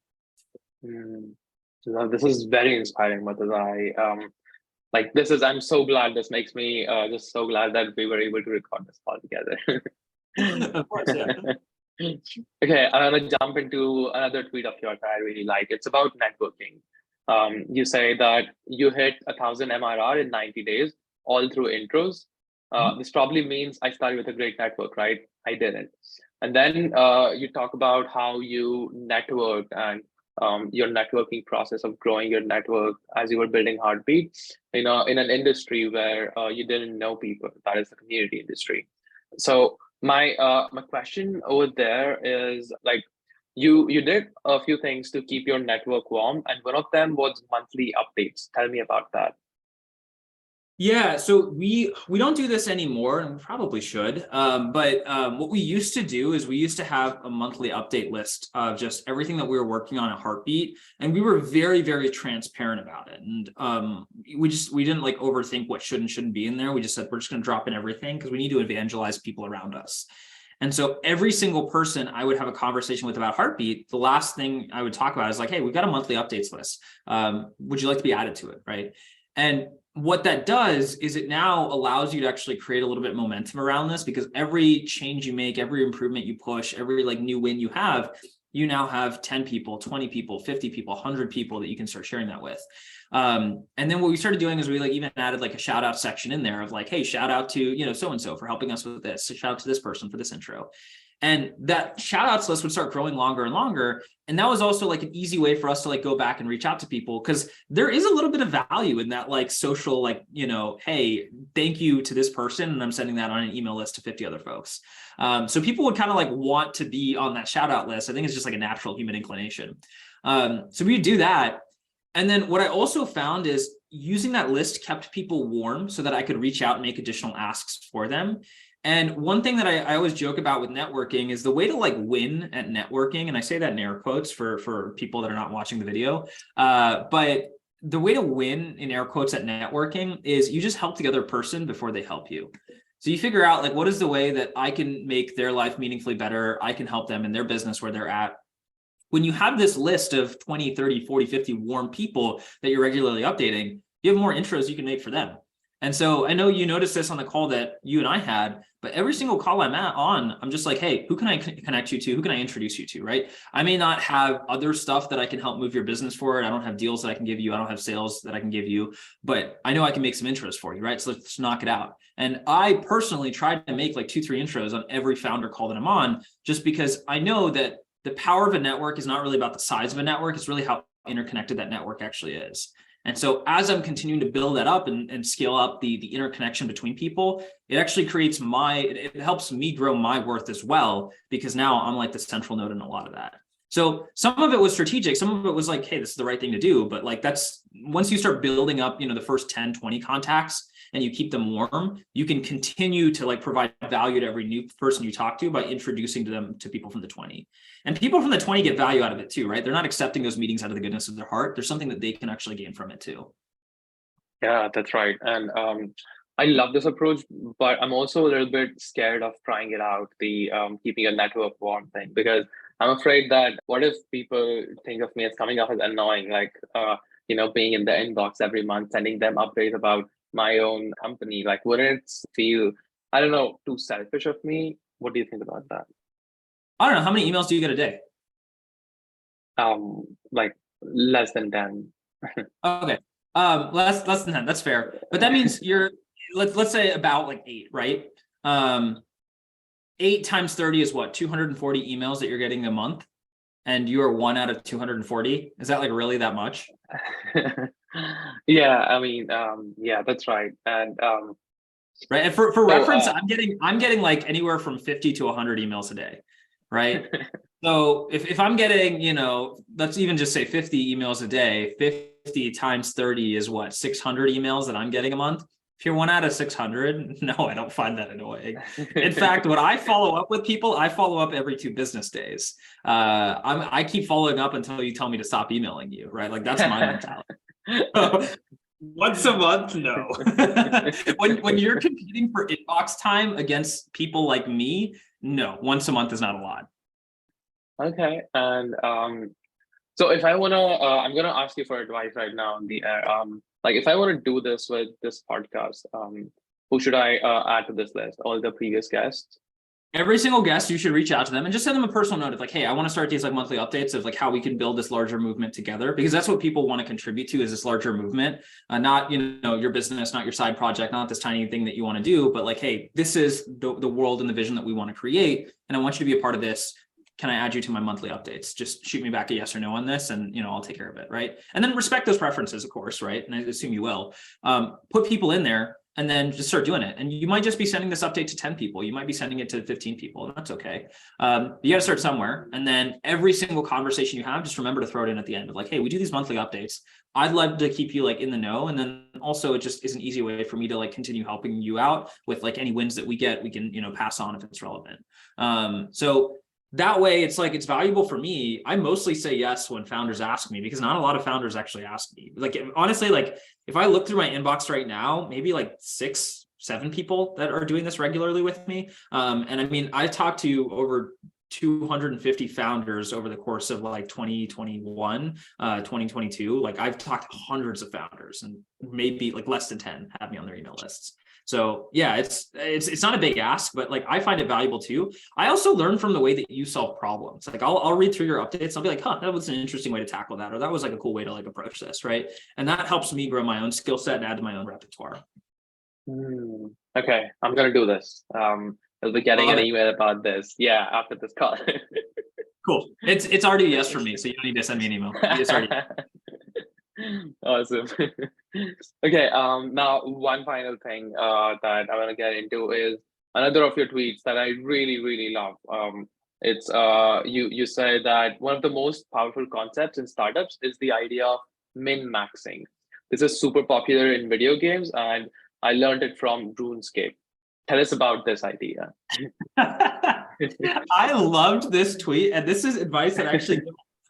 So this is very inspiring, Murtaza. I'm so glad. This makes me just so glad that we were able to record this call together. Of course, yeah. Okay, I'm gonna jump into another tweet of yours that I really like. It's about networking. You say that you hit 1,000 MRR in 90 days, all through intros. This probably means I started with a great network, right? I didn't. And then you talk about how you networked and your networking process of growing your network as you were building Heartbeat, in an industry where you didn't know people, that is the community industry. So my question over there is, like, you did a few things to keep your network warm, and one of them was monthly updates. Tell me about that. Yeah, so we don't do this anymore, and we probably should. But what we used to do is we used to have a monthly update list of just everything that we were working on at Heartbeat, and we were very, very transparent about it. And we didn't like overthink what should and shouldn't be in there. We just said we're just going to drop in everything because we need to evangelize people around us. And so every single person I would have a conversation with about Heartbeat, the last thing I would talk about is like, hey, we've got a monthly updates list. Would you like to be added to it, right? And what that does is it now allows you to actually create a little bit of momentum around this, because every change you make, every improvement you push, every like new win you you now have 10 people, 20 people, 50 people, 100 people that you can start sharing that with. And then what we started doing is we like even added like a shout out section in there of like, hey, shout out to, you know, so-and-so for helping us with this. So shout out to this person for this intro. And that shout outs list would start growing longer and longer. And that was also like an easy way for us to like go back and reach out to people, because there is a little bit of value in that like social, like, you know, hey, thank you to this person. And I'm sending that on an email list to 50 other folks. So people would kind of like want to be on that shout out list. I think it's just like a natural human inclination. So we do that. And then what I also found is using that list kept people warm so that I could reach out and make additional asks for them. And one thing that I always joke about with networking is the way to like win at networking, and I say that in air quotes for people that are not watching the video, but the way to win in air quotes at networking is you just help the other person before they help you. So you figure out like, what is the way that I can make their life meaningfully better? I can help them in their business where they're at. When you have this list of 20, 30, 40, 50 warm people that you're regularly updating, you have more intros you can make for them. And so I know you noticed this on the call that you and I had, but every single call I'm on, I'm just like, hey, who can I connect you to? Who can I introduce you to, right? I may not have other stuff that I can help move your business forward. I don't have deals that I can give you. I don't have sales that I can give you, but I know I can make some intros for you, right? So let's knock it out. And I personally tried to make like 2-3 intros on every founder call that I'm on, just because I know that the power of a network is not really about the size of a network. It's really how interconnected that network actually is. And so as I'm continuing to build that up and scale up the interconnection between people, it actually creates it helps me grow my worth as well, because now I'm like the central node in a lot of that. So some of it was strategic. Some of it was like, hey, this is the right thing to do. But like, that's once you start building up, you know, the first 10, 20 contacts and you keep them warm, you can continue to like provide value to every new person you talk to by introducing them to people from the 20. And people from the 20 get value out of it too, right? They're not accepting those meetings out of the goodness of their heart. There's something that they can actually gain from it too. Yeah, that's right. And I love this approach, but I'm also a little bit scared of trying it out, the keeping a network warm thing, because I'm afraid that what if people think of me as coming off as annoying, like, you know, being in the inbox every month, sending them updates about my own company. Like, wouldn't it feel, I don't know, too selfish of me? What do you think about that? I don't know. How many emails do you get a day? Like less than 10. Okay. Less than 10. That's fair. But that means you're, let's say about like 8, right? 8 times 30 is what? 240 emails that you're getting a month, and you are 1 out of 240. Is that like really that much? Yeah, I mean, yeah, that's right. And right. And for reference, I'm getting like anywhere from 50 to 100 emails a day, right? So if I'm getting, you know, let's even just say 50 emails a day, 50 times 30 is what? 600 emails that I'm getting a month. If you're 1 out of 600, no, I don't find that annoying. In fact, when I follow up with people, I follow up every 2 business days. I keep following up until you tell me to stop emailing you, right? Like, that's my mentality. Once a month, no. when you're competing for inbox time against people like me, no, once a month is not a lot. Okay, and so if I wanna, I'm gonna ask you for advice right now on the air. Like, if I want to do this with this podcast, who should I add to this list? All the previous guests? Every single guest, you should reach out to them and just send them a personal note of like, hey, I want to start these like monthly updates of like how we can build this larger movement together, because that's what people want to contribute to, is this larger movement, not, you know, your business, not your side project, not this tiny thing that you want to do, but like, hey, this is the world and the vision that we want to create. And I want you to be a part of this. Can I add you to my monthly updates? Just shoot me back a yes or no on this, and, you know, I'll take care of it. Right. And then respect those preferences, of course. Right. And I assume you will. Put people in there and then just start doing it. And you might just be sending this update to 10 people. You might be sending it to 15 people. And that's okay. You got to start somewhere. And then every single conversation you have, just remember to throw it in at the end of like, hey, we do these monthly updates. I'd love to keep you like in the know. And then also it just is an easy way for me to like continue helping you out with like any wins that we get, we can, pass on if it's relevant. So that way it's like, it's valuable for me. I mostly say yes when founders ask me, because not a lot of founders actually ask me. Like, honestly, like if I look through my inbox right now, maybe like 6, 7 people that are doing this regularly with me. And I mean, I talked to over 250 founders over the course of like 2021, 2022. Like I've talked to hundreds of founders, and maybe like less than 10 have me on their email lists. So yeah, it's not a big ask, but like I find it valuable too. I also learn from the way that you solve problems. Like I'll read through your updates. I'll be like, huh, that was an interesting way to tackle that, or that was like a cool way to like approach this, right? And that helps me grow my own skill set and add to my own repertoire. Okay, I'm gonna do this. I'll be getting an email about this. Yeah, after this call. Cool. It's already a yes for me, so you don't need to send me an email. It's already. Awesome. Okay. Now one final thing that I want to get into is another of your tweets that I really, really love. It's you say that one of the most powerful concepts in startups is the idea of min-maxing. This is super popular in video games, and I learned it from RuneScape. Tell us about this idea. I loved this tweet, and this is advice that actually,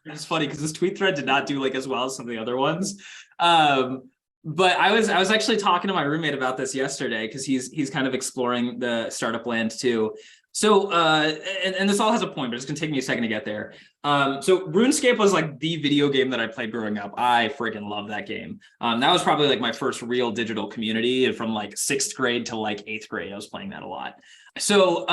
it's funny because this tweet thread did not do like as well as some of the other ones. But I was actually talking to my roommate about this yesterday, because he's kind of exploring the startup land too. So and this all has a point, but it's gonna take me a second to get there. So RuneScape was like the video game that I played growing up. I freaking love that game. That was probably like my first real digital community, and from like 6th grade to like 8th grade, I was playing that a lot. So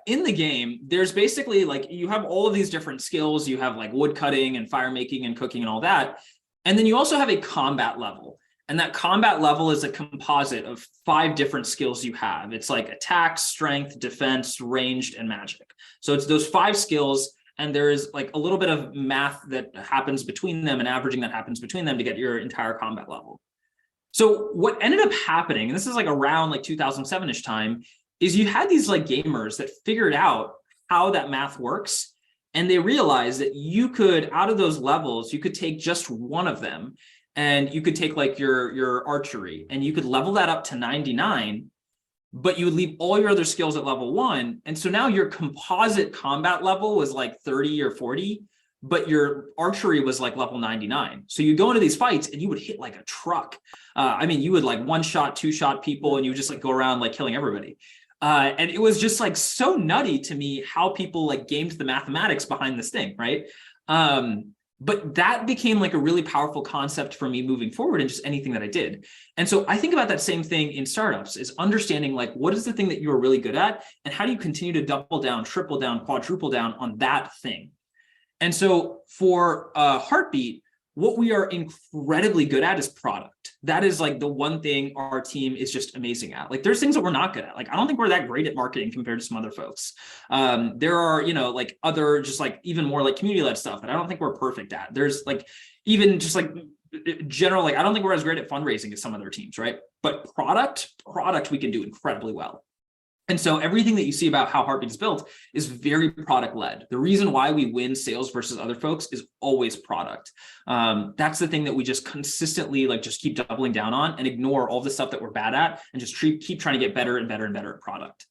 in the game, there's basically like, you have all of these different skills. You have like wood cutting and fire making and cooking and all that. And then you also have a combat level. And that combat level is a composite of 5 different skills you have. It's like attack, strength, defense, ranged, and magic. So it's those 5 skills, and there is like a little bit of math that happens between them and averaging that happens between them to get your entire combat level. So what ended up happening, and this is like around like 2007-ish time, is you had these like gamers that figured out how that math works. And they realized that you could, out of those levels, you could take just one of them, and you could take like your archery, and you could level that up to 99, but you would leave all your other skills at level 1. And so now your composite combat level was like 30 or 40, but your archery was like level 99. So you go into these fights and you would hit like a truck. I mean, you would like 1-shot, 2-shot people, and you would just like go around like killing everybody. And it was just like so nutty to me how people like gamed the mathematics behind this thing, right? But that became like a really powerful concept for me moving forward in just anything that I did. And so I think about that same thing in startups, is understanding like, what is the thing that you are really good at, and how do you continue to double down, triple down, quadruple down on that thing? And so for Heartbeat, what we are incredibly good at is product. That is like the one thing our team is just amazing at. Like there's things that we're not good at. Like I don't think we're that great at marketing compared to some other folks. There are, like other just like even more like community-led stuff that I don't think we're perfect at. There's like even just like general, like I don't think we're as great at fundraising as some other teams, right? But product we can do incredibly well. And so everything that you see about how Heartbeat is built is very product led. The reason why we win sales versus other folks is always product. That's the thing that we just consistently like just keep doubling down on, and ignore all the stuff that we're bad at, and just keep trying to get better and better and better at product.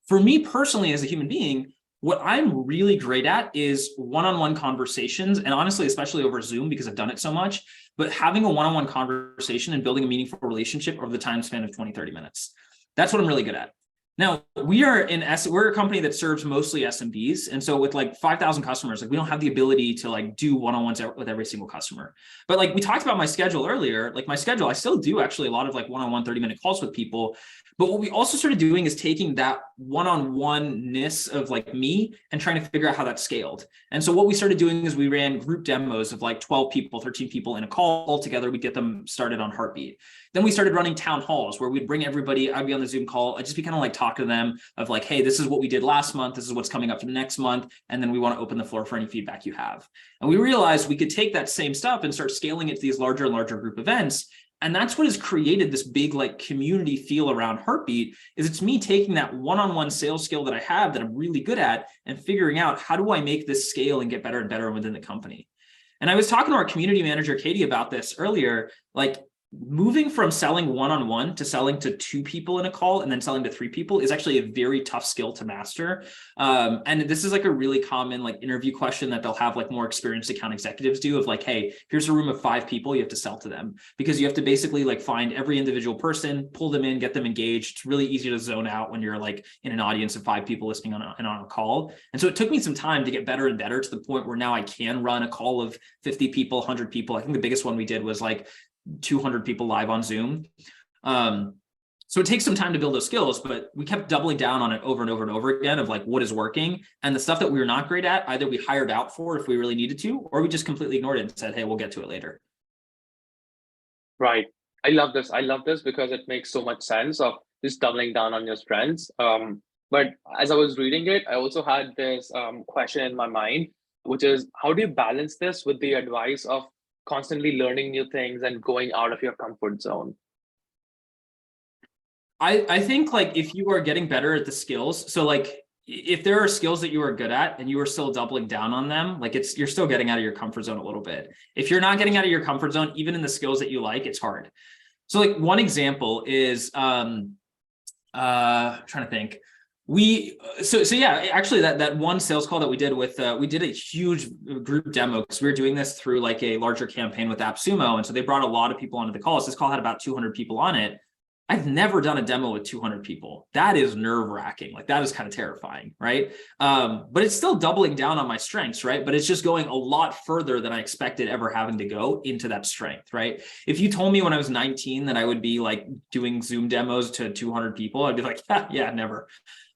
For me personally, as a human being, what I'm really great at is one-on-one conversations, and honestly, especially over Zoom, because I've done it so much, but having a one-on-one conversation and building a meaningful relationship over the time span of 20, 30 minutes. That's what I'm really good at. Now, we're a company that serves mostly SMBs. And so with like 5,000 customers, like we don't have the ability to like do one-on-ones with every single customer. But like we talked about my schedule earlier, like my schedule, I still do actually a lot of like one-on-one 30-minute calls with people. But what we also started doing is taking that one-on-one-ness of like me and trying to figure out how that scaled. And so what we started doing is we ran group demos of like 12 people, 13 people in a call all together. We'd get them started on Heartbeat. Then we started running town halls where we'd bring everybody, I'd be on the Zoom call. I'd just be kind of like talk to them of like, hey, this is what we did last month. This is what's coming up for the next month. And then we want to open the floor for any feedback you have. And we realized we could take that same stuff and start scaling it to these larger and larger group events. And that's what has created this big like community feel around Heartbeat. Is it's me taking that one-on-one sales skill that I have that I'm really good at and figuring out how do I make this scale and get better and better within the company. And I was talking to our community manager, Katie, about this earlier, like moving from selling one-on-one to selling to 2 people in a call and then selling to 3 people is actually a very tough skill to master. And this is like a really common like interview question that they'll have like more experienced account executives do of like, hey, here's a room of 5 people, you have to sell to them, because you have to basically like find every individual person, pull them in, get them engaged. It's really easy to zone out when you're like in an audience of 5 people listening on a call. And so it took me some time to get better and better to the point where now I can run a call of 50 people, 100 people. I think the biggest one we did was like 200 people live on Zoom. So it takes some time to build those skills, but we kept doubling down on it over and over and over again of like what is working, and the stuff that we were not great at, either we hired out for if we really needed to, or we just completely ignored it and said, hey, we'll get to it later. Right. I love this. I love this because it makes so much sense of just doubling down on your strengths. But as I was reading it, I also had this question in my mind, which is how do you balance this with the advice of constantly learning new things and going out of your comfort zone? I think like if you are getting better at the skills, so like if there are skills that you are good at and you are still doubling down on them, like you're still getting out of your comfort zone a little bit. If you're not getting out of your comfort zone, even in the skills that you like, it's hard. So like one example is trying to think. Yeah, actually that one sales call that we did with, we did a huge group demo because we were doing this through like a larger campaign with AppSumo. And so they brought a lot of people onto the calls. This call had about 200 people on it. I've never done a demo with 200 people. That is nerve wracking. Like that is kind of terrifying, right? But it's still doubling down on my strengths, right? But it's just going a lot further than I expected ever having to go into that strength, right? If you told me when I was 19 that I would be like doing Zoom demos to 200 people, I'd be like, yeah, never.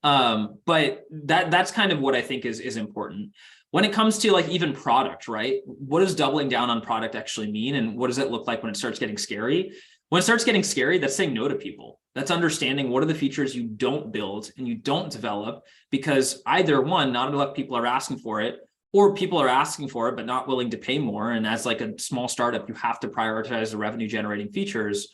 But that's kind of what I think is important. When it comes to like even product, right? What does doubling down on product actually mean? And what does it look like when it starts getting scary? When it starts getting scary, that's saying no to people. That's understanding what are the features you don't build and you don't develop because either one, not enough people are asking for it, or people are asking for it, but not willing to pay more. And as like a small startup, you have to prioritize the revenue generating features,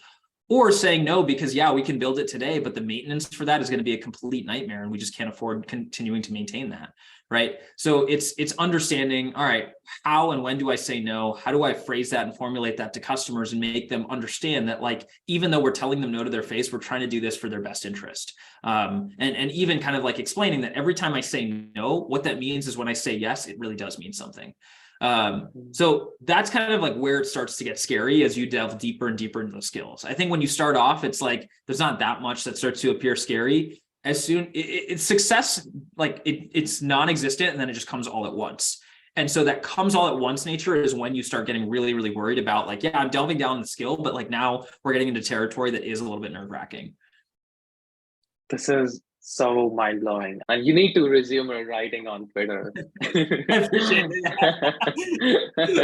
or saying no, because yeah, we can build it today, but the maintenance for that is going to be a complete nightmare. And we just can't afford continuing to maintain that. Right. So it's understanding, all right, how and when do I say no? How do I phrase that and formulate that to customers and make them understand that like, even though we're telling them no to their face, we're trying to do this for their best interest. And even kind of like explaining that every time I say no, what that means is when I say yes, it really does mean something. So that's kind of like where it starts to get scary as you delve deeper and deeper into those skills. I think when you start off, it's like, there's not that much that starts to appear scary. As soon it's success, like it's non-existent, and then it just comes all at once. And so that comes all at once nature is when you start getting really, really worried about like, yeah, I'm delving down the skill, but like now we're getting into territory that is a little bit nerve-wracking. This is so mind-blowing. And you need to resume your writing on Twitter. I appreciate it.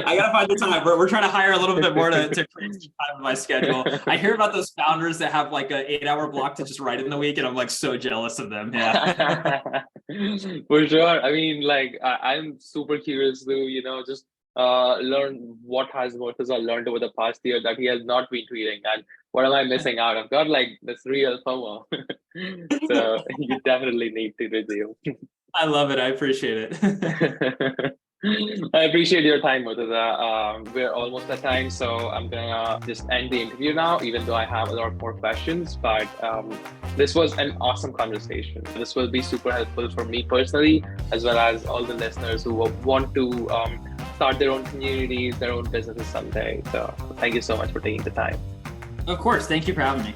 I gotta find the time. We're trying to hire a little bit more to create some time in my schedule. I hear about those founders that have like an 8-hour block to just write in the week, and I'm like so jealous of them. Yeah. For sure. I mean, like I'm super curious to, just learn what has Murtaza learned over the past year that he has not been tweeting, and what am I missing out? I've got like this real FOMO. So you definitely need to resume. I love it. I appreciate it. I appreciate your time, Murtaza. We're almost at time, so I'm gonna just end the interview now, even though I have a lot more questions. But this was an awesome conversation. This will be super helpful for me personally, as well as all the listeners who want to start their own communities, their own businesses someday. So thank you so much for taking the time. Of course. Thank you for having me.